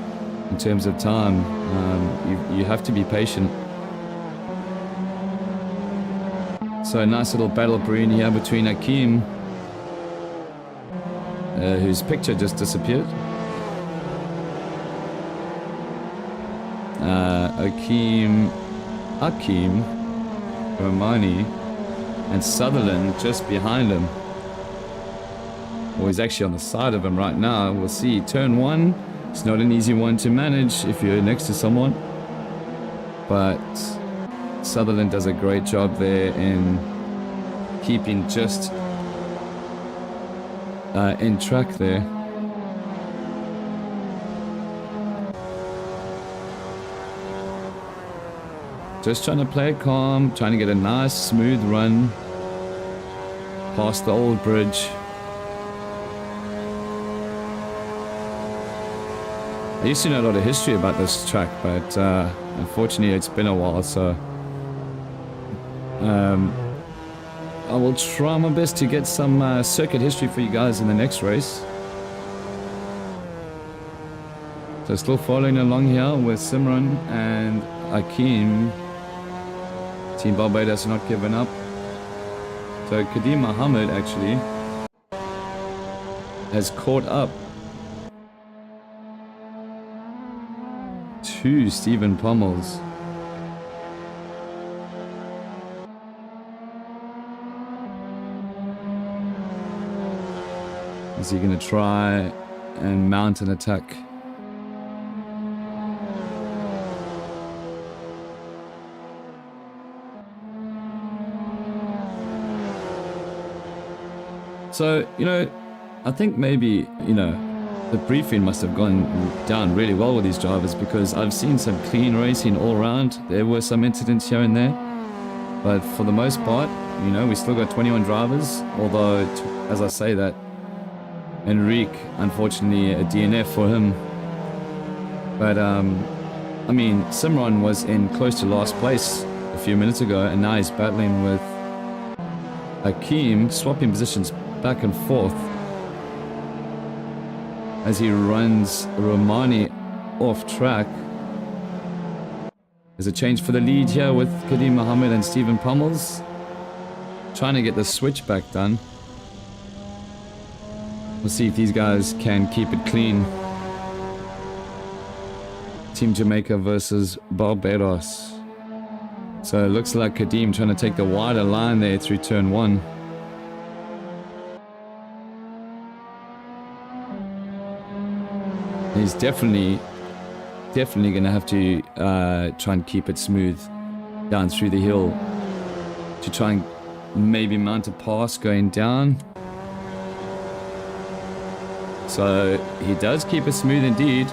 in terms of time. You have to be patient. So a nice little battle brewing here between Akeem, whose picture just disappeared. Akeem, Romani, and Sutherland just behind him. Or he's actually on the side of him right now. We'll see. Turn 1. It's not an easy one to manage if you're next to someone. But Sutherland does a great job there in keeping just in track there. Just trying to play it calm, trying to get a nice smooth run past the old bridge. I used to know a lot of history about this track, but unfortunately it's been a while, so I will try my best to get some circuit history for you guys in the next race. So still following along here with Simran and Akeem. Team Barbados not giving up. So Kadim Mohammed actually has caught up to Stephen Pommels. Is he going to try and mount an attack? So, you know, I think maybe, you know, the briefing must have gone down really well with these drivers because I've seen some clean racing all around. There were some incidents here and there, but for the most part, you know, we still got 21 drivers, although, as I say that, Enrique, unfortunately, a DNF for him. But, I mean, Simran was in close to last place a few minutes ago, and now he's battling with Akeem, swapping positions back and forth as he runs Romani off track. There's a change for the lead here with Kadim Mohammed and Stephen Pommels trying to get the switchback done. We'll see if these guys can keep it clean. Team Jamaica versus Barbados. So it looks like Kadim trying to take the wider line there through turn 1. He's definitely going to have to try and keep it smooth down through the hill to try and maybe mount a pass going down. So he does keep it smooth indeed.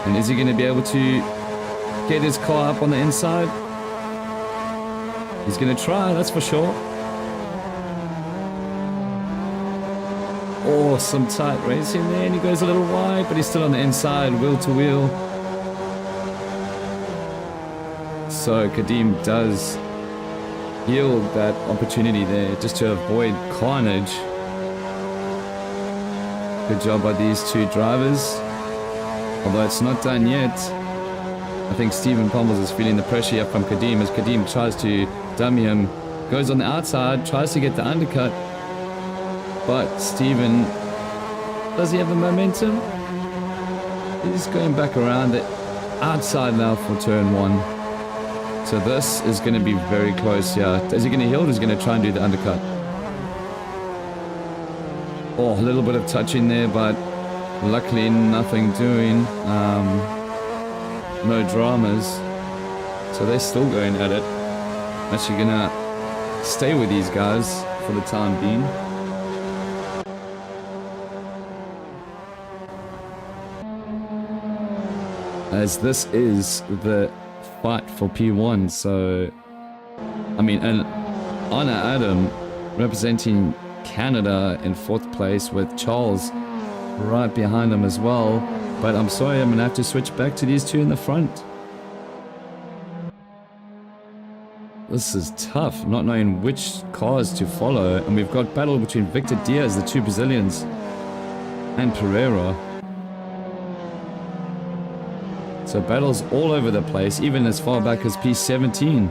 And is he going to be able to get his car up on the inside? He's going to try, that's for sure. Oh, some tight racing there, and he goes a little wide, but he's still on the inside, wheel to wheel. So Kadim does yield that opportunity there just to avoid carnage. Good job by these two drivers. Although it's not done yet. I think Stephen Pommels is feeling the pressure here from Kadim as Kadim tries to dummy him. Goes on the outside, tries to get the undercut. But Stephen, does he have the momentum? He's going back around the outside now for turn 1. So this is going to be very close here. Is he going to yield or is he going to try and do the undercut? Oh, a little bit of touching there, but luckily nothing doing. No dramas. So they're still going at it. Actually going to stay with these guys for the time being. As this is the fight for P1, so I mean, and Anna Adam representing Canada in 4th place with Charles right behind him as well. But I'm sorry, I'm gonna have to switch back to these two in the front. This is tough, not knowing which cars to follow, and we've got battle between Victor Diaz, the 2 Brazilians, and Pereira. So battles all over the place, even as far back as P17.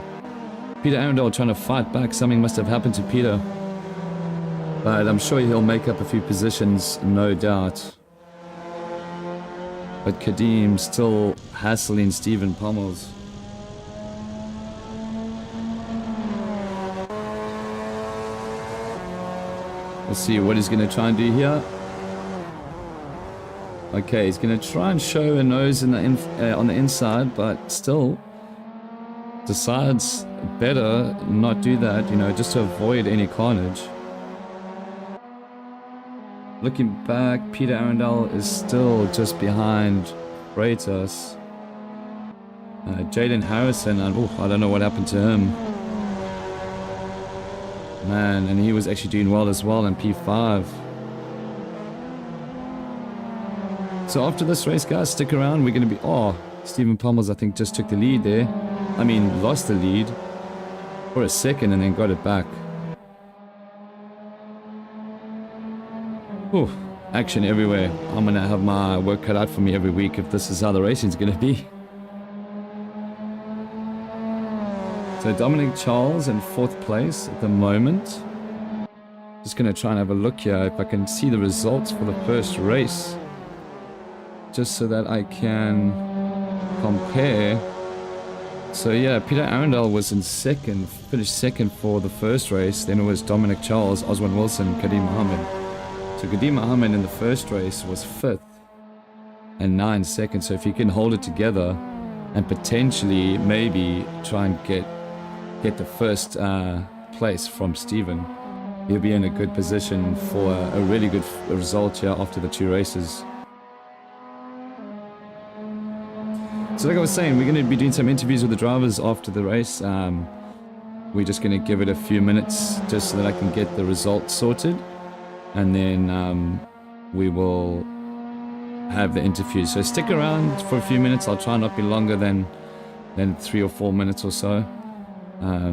Peter Arundel trying to fight back. Something must have happened to Peter. But I'm sure he'll make up a few positions, no doubt. But Kadeem still hassling Stephen Pommels. We'll see what he's going to try and do here. Okay, he's going to try and show a nose in the on the inside, but still decides better not do that, you know, just to avoid any carnage. Looking back, Peter Arundel is still just behind Freitas. Jaden Harrison, and I don't know what happened to him. Man, and he was actually doing well as well in P5. So after this race, guys, stick around. We're going to be... Oh, Stephen Pommels, I think, just took the lead there. I mean, lost the lead for a second and then got it back. Whew, action everywhere. I'm going to have my work cut out for me every week if this is how the racing's going to be. So Dominic Charles in 4th place at the moment. Just going to try and have a look here if I can see the results for the first race. Just so that I can compare. So yeah, Peter Arundel was in 2nd, finished 2nd for the first race. Then it was Dominic Charles, Oswald Wilson, Kadeem Mohammed. So Kadeem Mohammed in the first race was 5th and 9 seconds. So if he can hold it together and potentially maybe try and get the first place from Stephen, he'll be in a good position for a really good result here after the 2 races. So like I was saying, we're going to be doing some interviews with the drivers after the race. We're just going to give it a few minutes just so that I can get the results sorted. And then we will have the interview. So stick around for a few minutes. I'll try not be longer than 3 or 4 minutes or so. I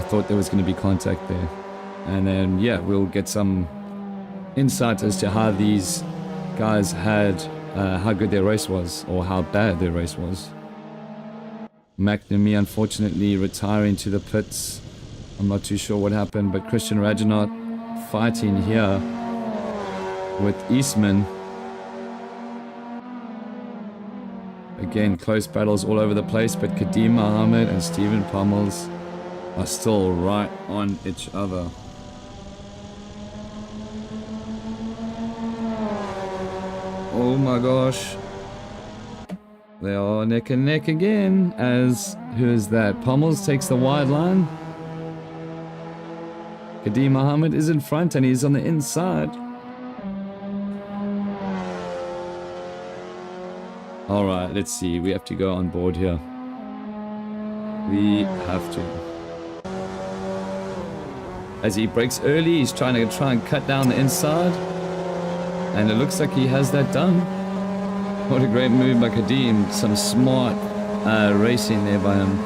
thought there was going to be contact there. And then, yeah, we'll get some insight as to how these guys had... how good their race was, or how bad their race was. McNamee unfortunately retiring to the pits. I'm not too sure what happened, but Christian Rajanot fighting here with Eastman. Again, close battles all over the place, but Kadeem Mohammed and Stephen Pommels are still right on each other. Oh my gosh. They are neck and neck again, as who is that? Pommels takes the wide line. Kadeem Mohammed is in front and he's on the inside. Alright, let's see. We have to go on board here. We have to. As he breaks early, he's trying to cut down the inside. And it looks like he has that done. What a great move by Kadeem. Some smart racing there by him.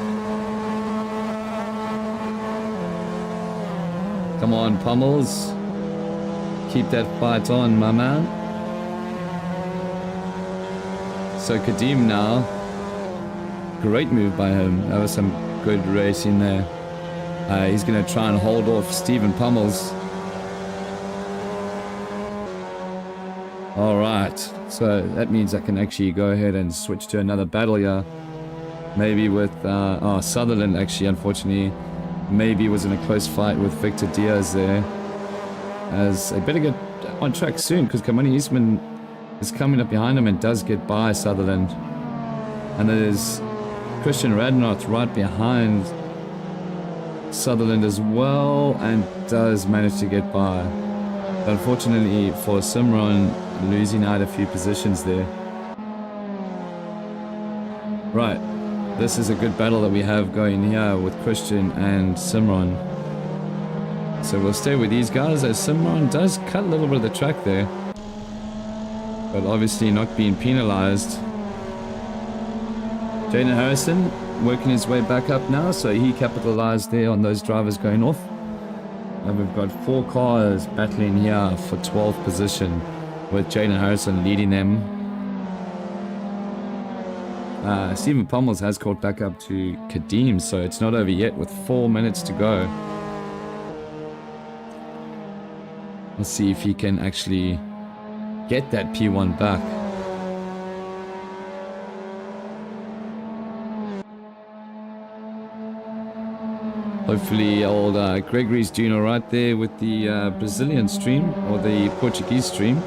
Come on, Pommels. Keep that fight on, my man. So Kadeem now. Great move by him. That was some good racing there. He's going to try and hold off Stephen Pommels. Alright, so that means I can actually go ahead and switch to another battle here. maybe with Sutherland actually, unfortunately, maybe was in a close fight with Victor Diaz there. As they better get on track soon, because Kamani Eastman is coming up behind him and does get by Sutherland. And there's Christian Radnoth right behind Sutherland as well, and does manage to get by. But unfortunately for Simron, losing out a few positions there. Right, this is a good battle that we have going here with Christian and Simron. So we'll stay with these guys as Simron does cut a little bit of the track there, but obviously not being penalized. Jaden Harrison working his way back up now, so he capitalized there on those drivers going off. And we've got 4 cars battling here for 12th position, with Jaden Harrison leading them. Stephen Pummels has caught back up to Kadeem, so it's not over yet with 4 minutes to go. Let's see if he can actually get that P1 back. Hopefully old Gregory's doing alright there with the Brazilian stream, or the Portuguese stream.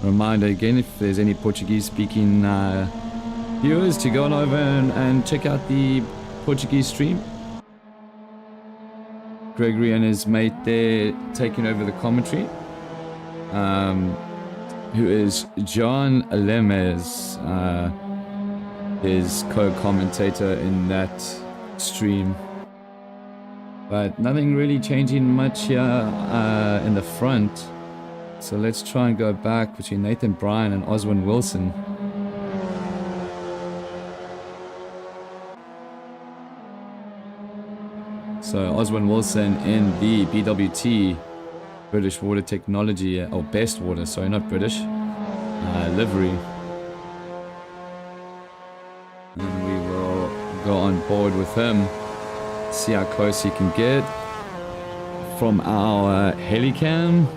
Reminder again, if there's any Portuguese speaking viewers, to go on over and check out the Portuguese stream. Gregory and his mate there taking over the commentary, who is John Lemes, his co-commentator in that stream. But nothing really changing much here in the front. So let's try and go back between Nathan Bryan and Oswin Wilson. So Oswin Wilson in the BWT, British Water Technology, or Best Water, sorry, not British, livery. And we will go on board with him, see how close he can get from our helicam,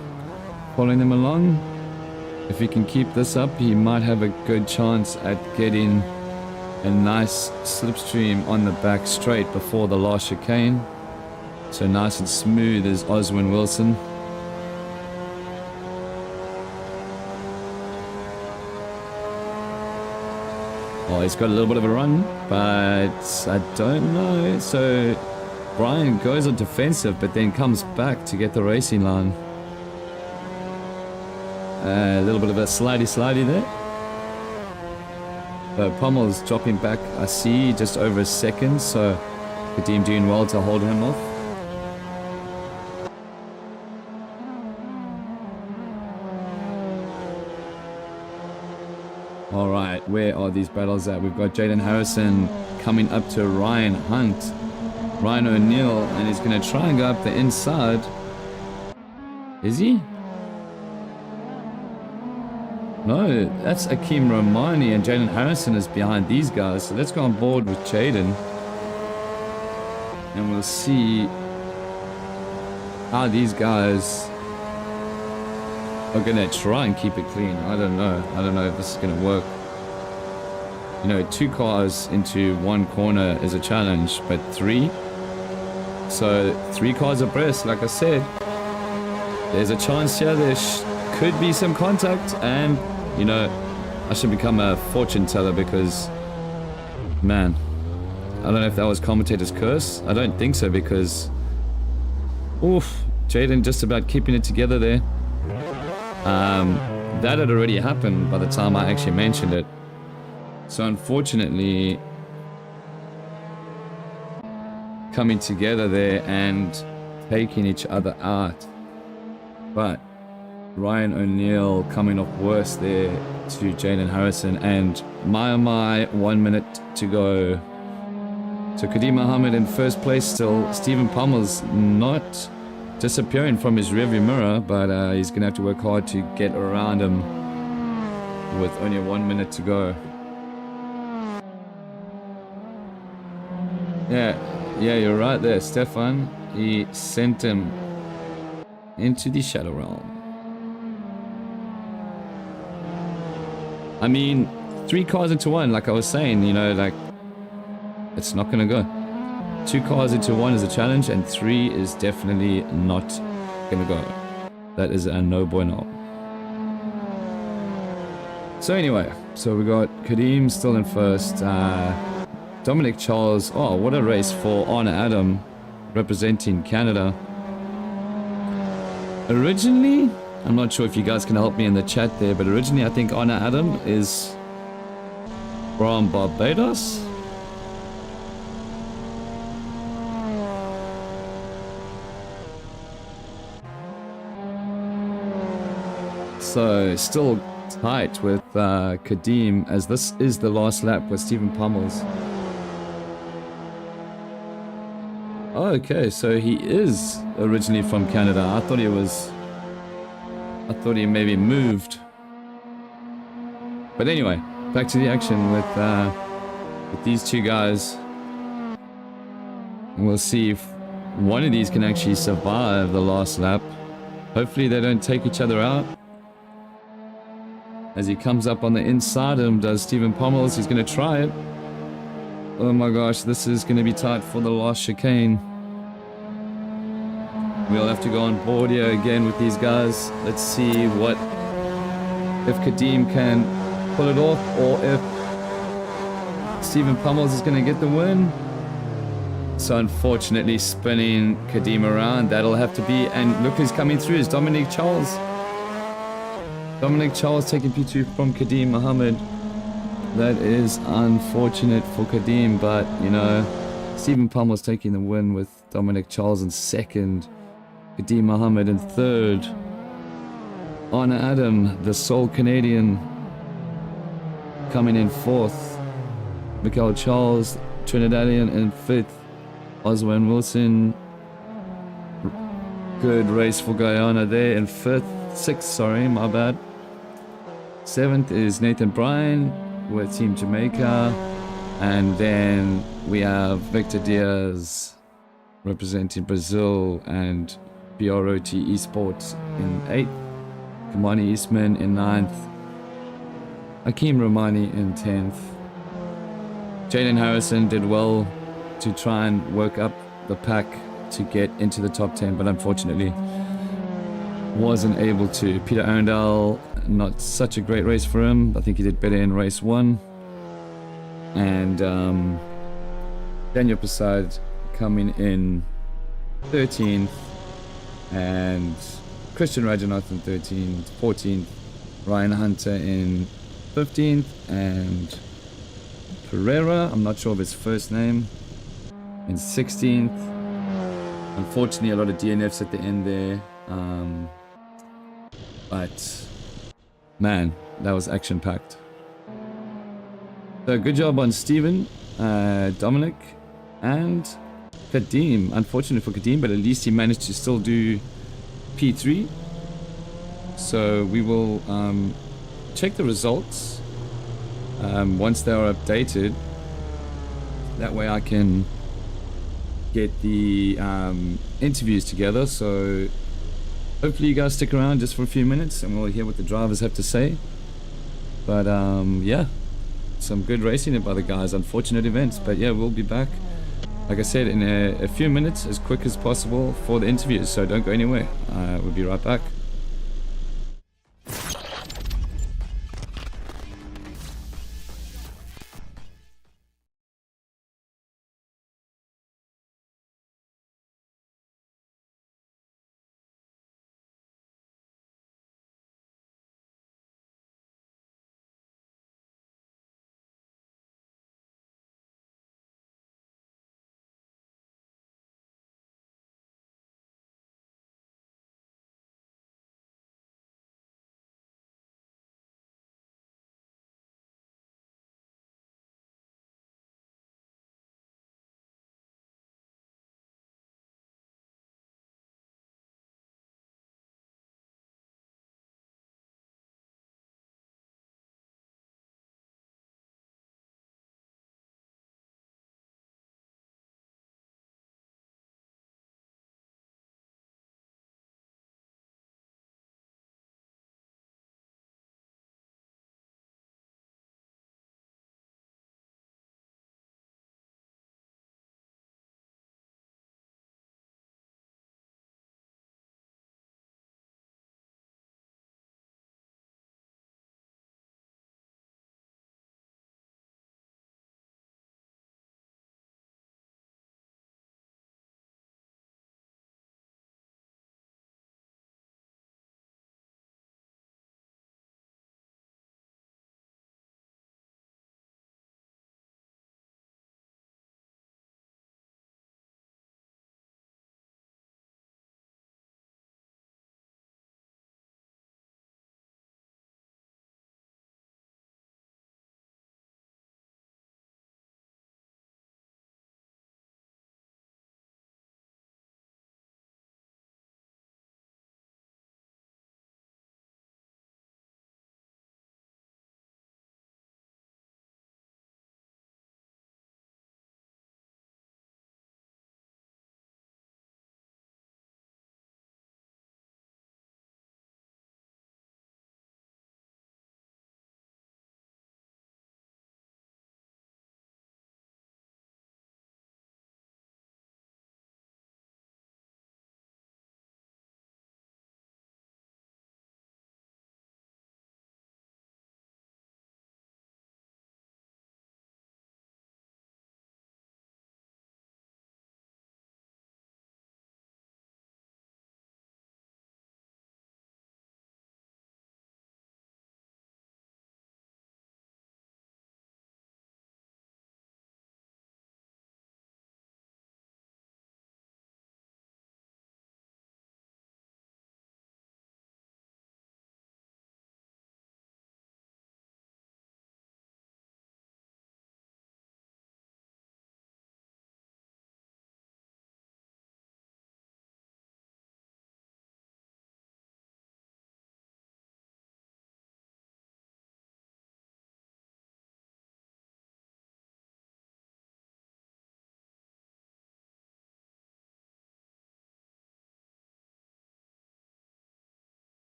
following them along. If he can keep this up, he might have a good chance at getting a nice slipstream on the back straight before the last chicane. So nice and smooth is Oswin Wilson. Oh, he's got a little bit of a run, but I don't know. So Brian goes on defensive, but then comes back to get the racing line. A little bit of a slidey there. But Pommel's dropping back, I see, just over a second, so Kadeem doing well to hold him off. Alright, where are these battles at? We've got Jaden Harrison coming up to Ryan Hunt, Ryan O'Neill, and he's going to try and go up the inside. Is he? No, that's Akeem Romani, and Jaden Harrison is behind these guys. So let's go on board with Jaden, and we'll see how these guys are going to try and keep it clean. I don't know if this is going to work. You know, 2 cars into 1 corner is a challenge, but 3? So 3 cars abreast, like I said. There's a chance here there could be some contact, and, you know, I should become a fortune teller because, man, I don't know if that was commentator's curse. I don't think so, because, oof, Jaden just about keeping it together there. That had already happened by the time I actually mentioned it. So unfortunately, coming together there and taking each other out. But Ryan O'Neill coming off worse there to Jaden Harrison, and my 1 minute to go. So Kadeem Mohammed in first place still. Stephen Pommel's not disappearing from his rearview mirror, but he's gonna have to work hard to get around him with only 1 minute to go. Yeah, you're right there, Stefan. He sent him into the Shadow Realm. I mean, 3 cars into one, like I was saying, you know, like, it's not gonna go. 2 cars into one is a challenge, and 3 is definitely not gonna go. That is a no bueno. So anyway, so we got Kadeem still in first. Dominic Charles, oh, what a race for Honor Adam, representing Canada. Originally, I'm not sure if you guys can help me in the chat there, but originally I think Honor Adam is from Barbados. So still tight with Kadeem, as this is the last lap with Stephen Pummels. Okay, so he is originally from Canada. I thought he maybe moved. But anyway, back to the action with these 2 guys. We'll see if one of these can actually survive the last lap. Hopefully they don't take each other out. As he comes up on the inside of him, does Stephen Pummels. He's going to try it. Oh my gosh, this is going to be tight for the last chicane. We'll have to go on board here again with these guys. Let's see if Kadeem can pull it off, or if Stephen Pummels is going to get the win. So unfortunately, spinning Kadeem around, that'll have to be, and look who's coming through, is Dominic Charles. Dominic Charles taking P2 from Kadeem Mohammed. That is unfortunate for Kadeem, but you know, Stephen Pummels taking the win with Dominic Charles in second, Kadeem Mohammed in third. Honor Adam, the sole Canadian, coming in fourth. Michael Charles, Trinidadian, in fifth. Oswald Wilson, good race for Guyana there in sixth, sorry, my bad. Seventh is Nathan Bryan with Team Jamaica. And then we have Victor Diaz representing Brazil and BROT Esports in 8th. Kamani Eastman in 9th. Hakeem Romani in 10th. Jaden Harrison did well to try and work up the pack to get into the top 10, but unfortunately wasn't able to. Peter Arundel, not such a great race for him. I think he did better in race 1. And Daniel Prasad coming in 13th, and Christian Rajanath in 13th, 14th, Ryan Hunter in 15th, and Pereira, I'm not sure of his first name, in 16th. Unfortunately, a lot of DNFs at the end there. But man, that was action-packed. So good job on Steven, Dominic, and Kadeem. Unfortunate for Kadeem, but at least he managed to still do P3. So we will check the results once they are updated. That way I can get the interviews together. So hopefully you guys stick around just for a few minutes and we'll hear what the drivers have to say. But yeah, some good racing by the guys. Unfortunate events, but yeah, we'll be back, like I said, in a few minutes, as quick as possible for the interviews. So don't go anywhere. We'll be right back.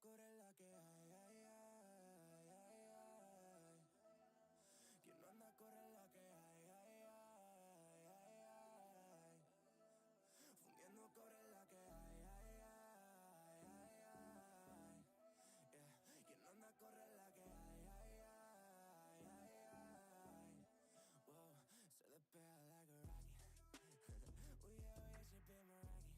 corre la que hay, ay, ay, ay, ay. Quien no anda corre la que hay, ay, ay, ay, ay. Fundiendo corre la que hay, ay, ay, ay, ay. Yeah. Quien no anda corre la que hay, ay, ay, ay, ay. Whoa, se despega like a rocket. Oh yeah, oh yeah, she been my rocket.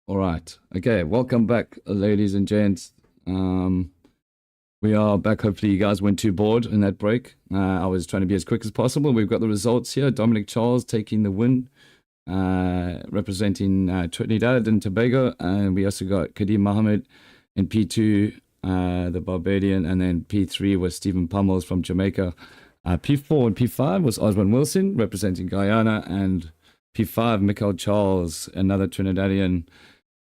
All right. Okay. Welcome back, ladies and gents. We are back. Hopefully, you guys weren't too bored in that break. I was trying to be as quick as possible. We've got the results here. Dominic Charles taking the win, representing Trinidad and Tobago. And we also got Kadim Mohammed in P2, the Barbadian. And then P3 was Stephen Pummels from Jamaica. P4 and P5 was Osman Wilson, representing Guyana. And P5, Michael Charles, another Trinidadian,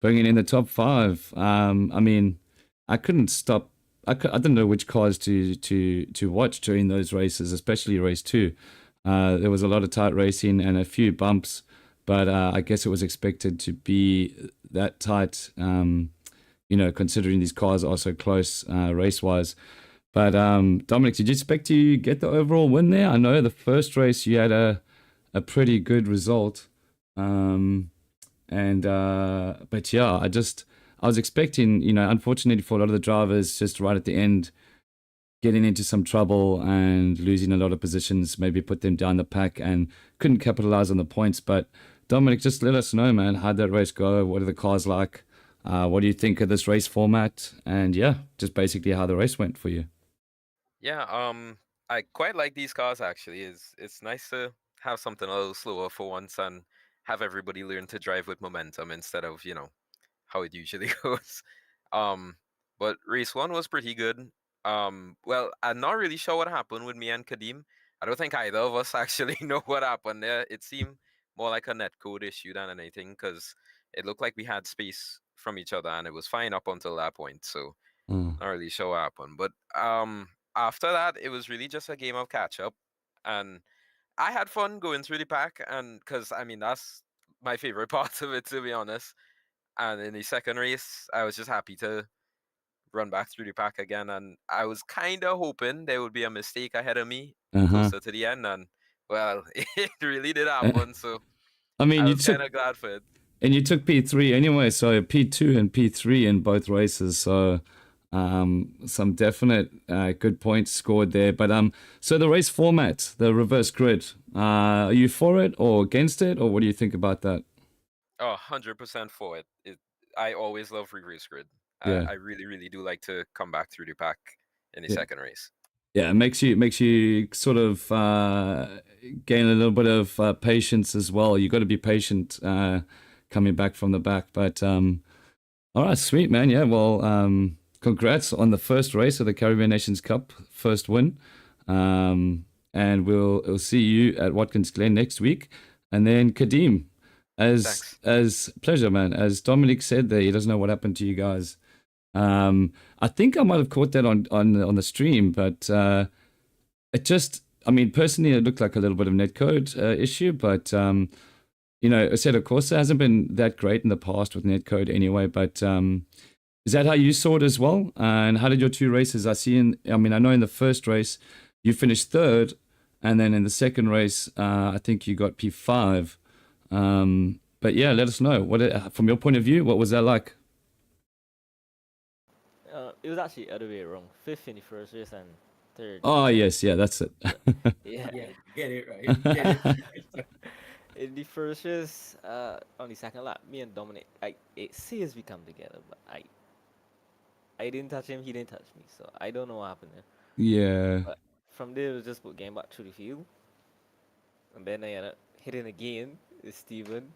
bringing in the top 5. I mean, I couldn't stop. I didn't know which cars to watch during those races, especially race 2. There was a lot of tight racing and a few bumps, but I guess it was expected to be that tight, considering these cars are so close race-wise. But Dominic, did you expect to get the overall win there? I know the first race you had a pretty good result. But yeah, I was expecting, unfortunately for a lot of the drivers, just right at the end, getting into some trouble and losing a lot of positions, maybe put them down the pack and couldn't capitalize on the points. But Dominic, just let us know, man, how'd that race go? What are the cars like? What do you think of this race format? And yeah, just basically how the race went for you. Yeah, I quite like these cars actually. It's nice to have something a little slower for once and have everybody learn to drive with momentum instead of, how it usually goes. Um, but race 1 was pretty good. Well, I'm not really sure what happened with me and Kadim. I don't think either of us actually know what happened there. It seemed more like a netcode issue than anything because it looked like we had space from each other and it was fine up until that point. So not really sure what happened. But after that, it was really just a game of catch up, and I had fun going through the pack, and because I mean that's my favorite part of it, to be honest. And in the second race, I was just happy to run back through the pack again, and I was kind of hoping there would be a mistake ahead of me closer to the end, and well, it really did happen. So I mean, I you was took kind of glad for it. and you took P3 anyway, so P2 and P3 in both races. So some definite good points scored there. But so the race format, the reverse grid, are you for it or against it, or what do you think about that? Oh, 100% for it. I always love reverse grid. Yeah. I really, really do like to come back through the pack in the Yeah. second race. Yeah, it makes you sort of gain a little bit of patience as well. You got to be patient coming back from the back. But all right, sweet man. Yeah, well, congrats on the first race of the Caribbean Nations Cup, first win. And we'll see you at Watkins Glen next week. And then Kadim, as pleasure, man. As Dominic said there, he doesn't know what happened to you guys. I think I might have caught that on the stream, but it just, I mean, personally, it looked like a little bit of netcode issue, but I said, of course, it hasn't been that great in the past with netcode anyway. But is that how you saw it as well? And how did your 2 races? I know in the first race you finished 3rd, and then in the second race, I think you got P5. But yeah, let us know from your point of view, what was that like? It was actually the other way around. 5th in the first race and 3rd. Oh yes, yeah, that's it. Yeah. Get it right. In the first race, on the second lap, me and Dominic, it says we come together, but I didn't touch him, he didn't touch me, so I don't know what happened there. Yeah. But from there, it was just getting back through the field, and then I ended up hitting again with Steven.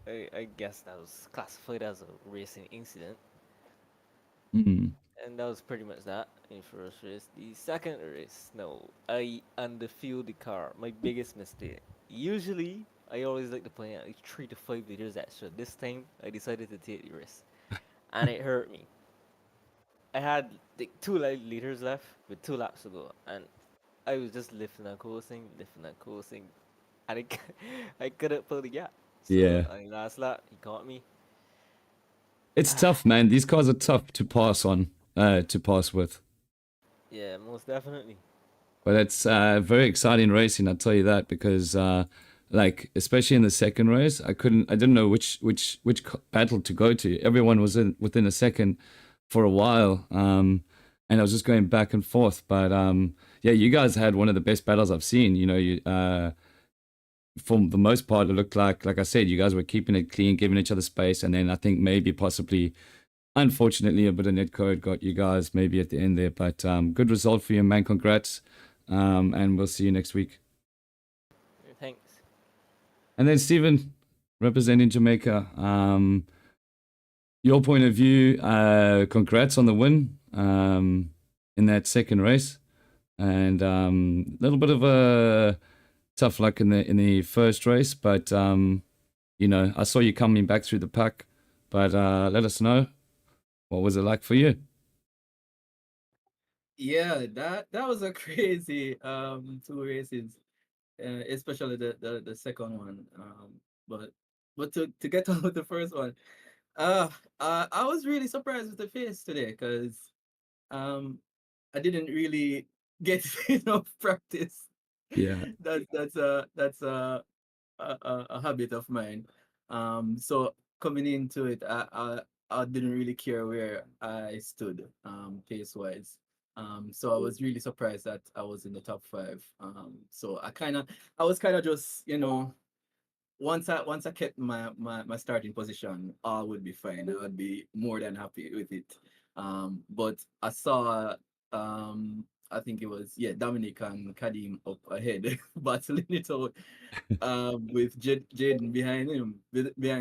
I guess that was classified as a racing incident. Mm. And that was pretty much that in first race. The second race, no, I underfueled the car. My biggest mistake. Usually, I always like to put in like 3 to 5 liters extra. This time, I decided to take the risk, and it hurt me. I had like 2 liters left with 2 laps to go, and I was just lifting and coasting, and I couldn't pull the gap. So Yeah. on the last lap, he caught me. It's tough, man. These cars are tough to pass on, to pass with. Yeah, most definitely. But it's very exciting racing, I'll tell you that, because like especially in the second race, I didn't know which battle to go to. Everyone was within a second for a while, and I was just going back and forth. But yeah, you guys had one of the best battles I've seen. You know, for the most part, it looked like I said, you guys were keeping it clean, giving each other space, and then I think maybe possibly, unfortunately, a bit of netcode got you guys maybe at the end there. But good result for you, man. Congrats. And we'll see you next week. Thanks. And then Stephen, representing Jamaica, your point of view, congrats on the win in that second race, and a little bit of a tough luck in the first race, but you know, I saw you coming back through the pack, but let us know, what was it like for you? Yeah, that was a crazy 2 races, especially the second one. But to get on with the first one, I was really surprised with the pace today because um I didn't really get enough practice. Yeah. That's a habit of mine. So coming into it, I didn't really care where I stood pace wise. So I was really surprised that I was in the top five. So I was kind of just, once I kept my starting position, all would be fine. I would be more than happy with it. But I saw I think it was, yeah, Dominic and Kadim up ahead battling it out with Jaden behind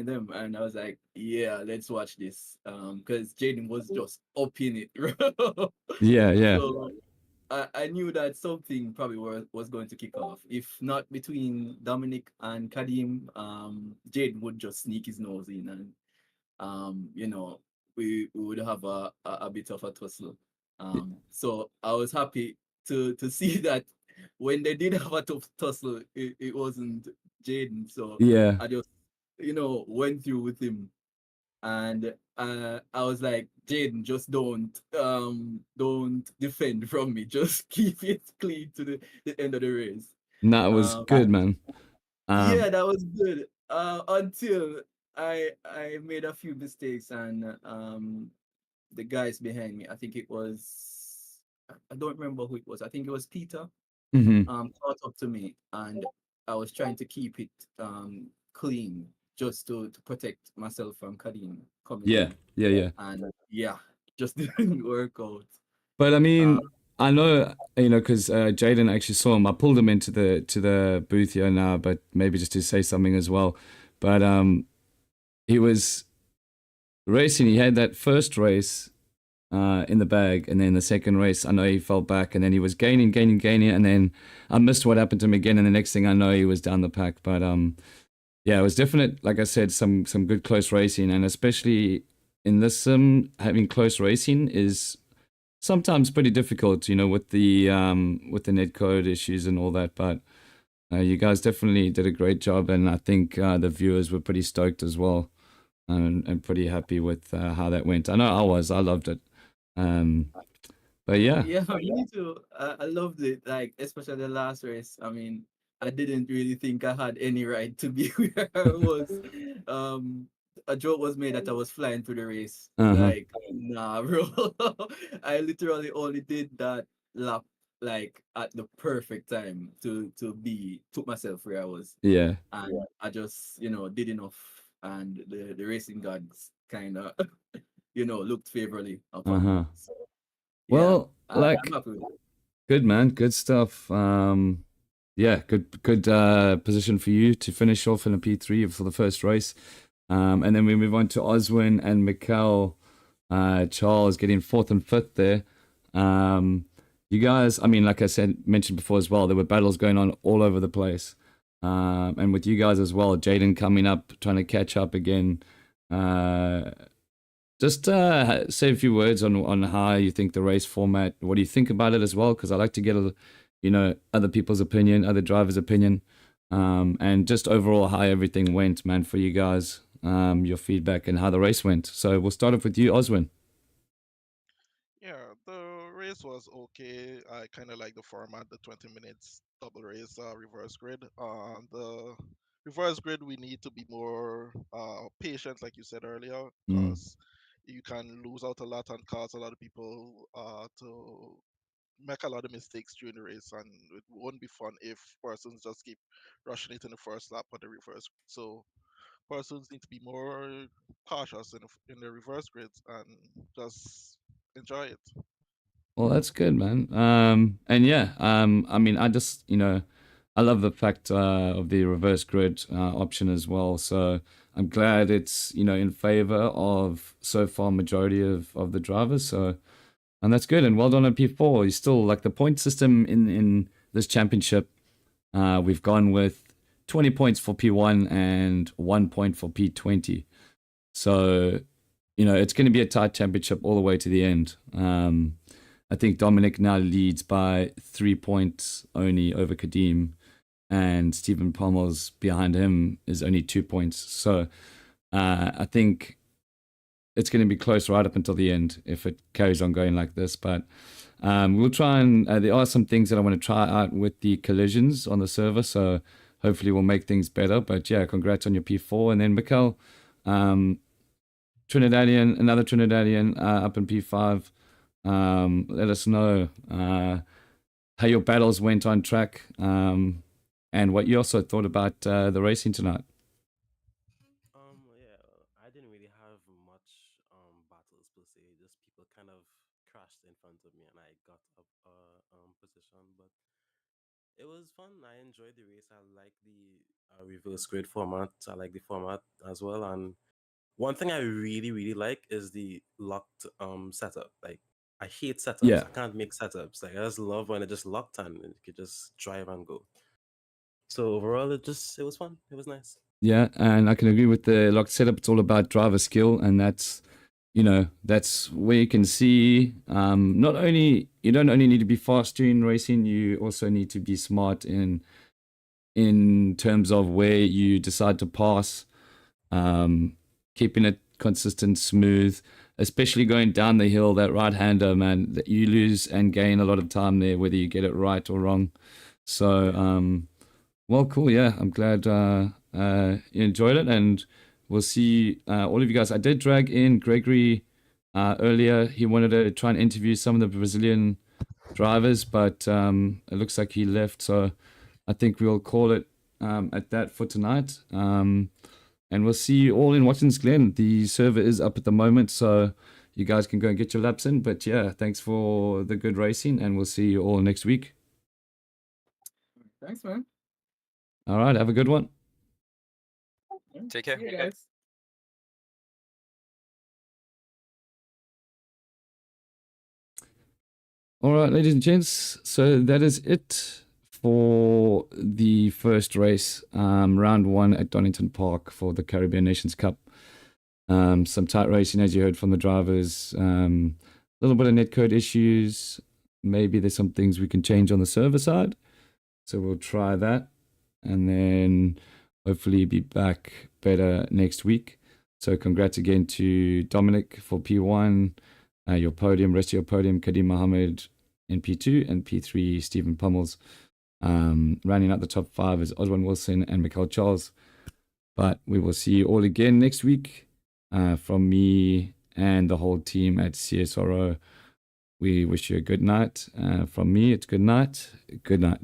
them, and I was like, yeah, let's watch this. Because Jaden was just up in it. Yeah, yeah. So I knew that something probably was going to kick off. If not between Dominic and Kadim, Jaden would just sneak his nose in, and we would have a bit of a tussle. So I was happy to see that when they did have a tough tussle, it wasn't Jaden. So Yeah. I just, went through with him, and I was like, Jaden, just don't defend from me. Just keep it clean to the end of the race. No, it was Um, good, man. yeah, that was good. Until I made a few mistakes, and the guys behind me, I think it was, I don't remember who it was. I think it was Peter. Mhm. Caught up to me, and I was trying to keep it clean, just to protect myself from Kadim coming Yeah, in, yeah, yeah. and yeah, just didn't work out. But I Uh, mean, I know, you know, because Jaden actually saw him. I pulled him into the booth here now, but maybe just to say something as well. But he was racing. He had that first race in the bag, and then the second race, I know he fell back, and then he was gaining, and then I missed what happened to him again, and the next thing I know, he was down the pack. But yeah, it was definite. Like I said, some good close racing, and especially in this sim, having close racing is sometimes pretty difficult, you know, with the netcode issues and all that. But you guys definitely did a great job, and I think the viewers were pretty stoked as well, and pretty happy with how that went. I know I was. I loved it. But yeah, Yeah, me too. I loved it. Like, especially the last race. I mean, I didn't really think I had any right to be where I was. Um, a joke was made that I was flying through the race. uh-huh, Like, nah, bro. I literally only did that lap like at the perfect time to put myself where I was. yeah, And I just, did enough, and the racing gods kind of, looked favorably upon me. uh-huh. So yeah, Well, I'm like, happy with it. good man, good stuff. Yeah, good position for you to finish off in a P3 for the first race. And then we move on to Oswin and Mikkel, Charles getting fourth and fifth there. You guys, I mean, like I mentioned before as well, there were battles going on all over the place. And with you guys as well, Jaden coming up, trying to catch up again. Just say a few words on how you think the race format. What do you think about it as well? Because I like to get other people's opinion, other drivers' opinion, and just overall how everything went, man, for you guys. Your feedback and how the race went. So we'll start off with you, Oswin. Yeah, the race was okay. I kind of like the format, the 20 minutes double race, reverse grid. The reverse grid, we need to be more patient, like you said earlier, Mm. because you can lose out a lot and cause a lot of people to make a lot of mistakes during the race, and it won't be fun if persons just keep rushing it in the first lap on the reverse. So persons need to be more cautious in the reverse grids and just enjoy it. Well, that's good, man. And yeah, I mean, I just, I love the fact of the reverse grid option as well. So I'm glad it's, in favor of so far majority of the drivers. So, and that's good. And well done on P4. You still like the point system in this championship. We've gone with 20 points for P1 and 1 point for P20. So, it's going to be a tight championship all the way to the end. I think Dominic now leads by 3 points only over Kadim, and Stephen Pommel's behind him is only 2 points. So I think it's going to be close right up until the end if it carries on going like this. But we'll try and there are some things that I want to try out with the collisions on the server. So hopefully we'll make things better. But yeah, congrats on your P4. And then Mikkel, Trinidadian, another Trinidadian up in P5. Let us know how your battles went on track, and what you also thought about the racing tonight. Yeah, I didn't really have much battles per se. Just people kind of crashed in front of me, and I got up position. But it was fun. I enjoyed the race. I like the reverse grid format. I like the format as well. And one thing I really, really like is the locked setup. Like I hate setups. Yeah. I can't make setups. Like I just love when it just locked and you could just drive and go. So overall, it was fun. It was nice. Yeah, and I can agree with the locked setup. It's all about driver skill, and that's where you can see not only you don't only need to be fast in racing, you also need to be smart in terms of where you decide to pass, keeping it consistent, smooth, especially going down the hill. That right-hander, man, that you lose and gain a lot of time there, whether you get it right or wrong. So, well, cool. Yeah, I'm glad you enjoyed it, and we'll see all of you guys. I did drag in Gregory earlier. He wanted to try and interview some of the Brazilian drivers, but it looks like he left. So I think we'll call it at that for tonight. And we'll see you all in Watkins Glen. The server is up at the moment, so you guys can go and get your laps in. But yeah, thanks for the good racing, and we'll see you all next week. Thanks, man. All right, have a good one. Take care. See you guys. All right, ladies and gents, so that is it for the first race, round 1 at Donington Park for the Caribbean Nations Cup. Some tight racing, as you heard from the drivers. A little bit of netcode issues. Maybe there's some things we can change on the server side. So we'll try that. And then hopefully be back better next week. So congrats again to Dominic for P1, your podium, rest of your podium, Kadim Mohammed in P2, and P3, Stephen Pummels. Rounding out the top 5 is Oswan Wilson and Michael Charles. But we will see you all again next week. From me and the whole team at CSRO, we wish you a good night. From me, it's good night. Good night.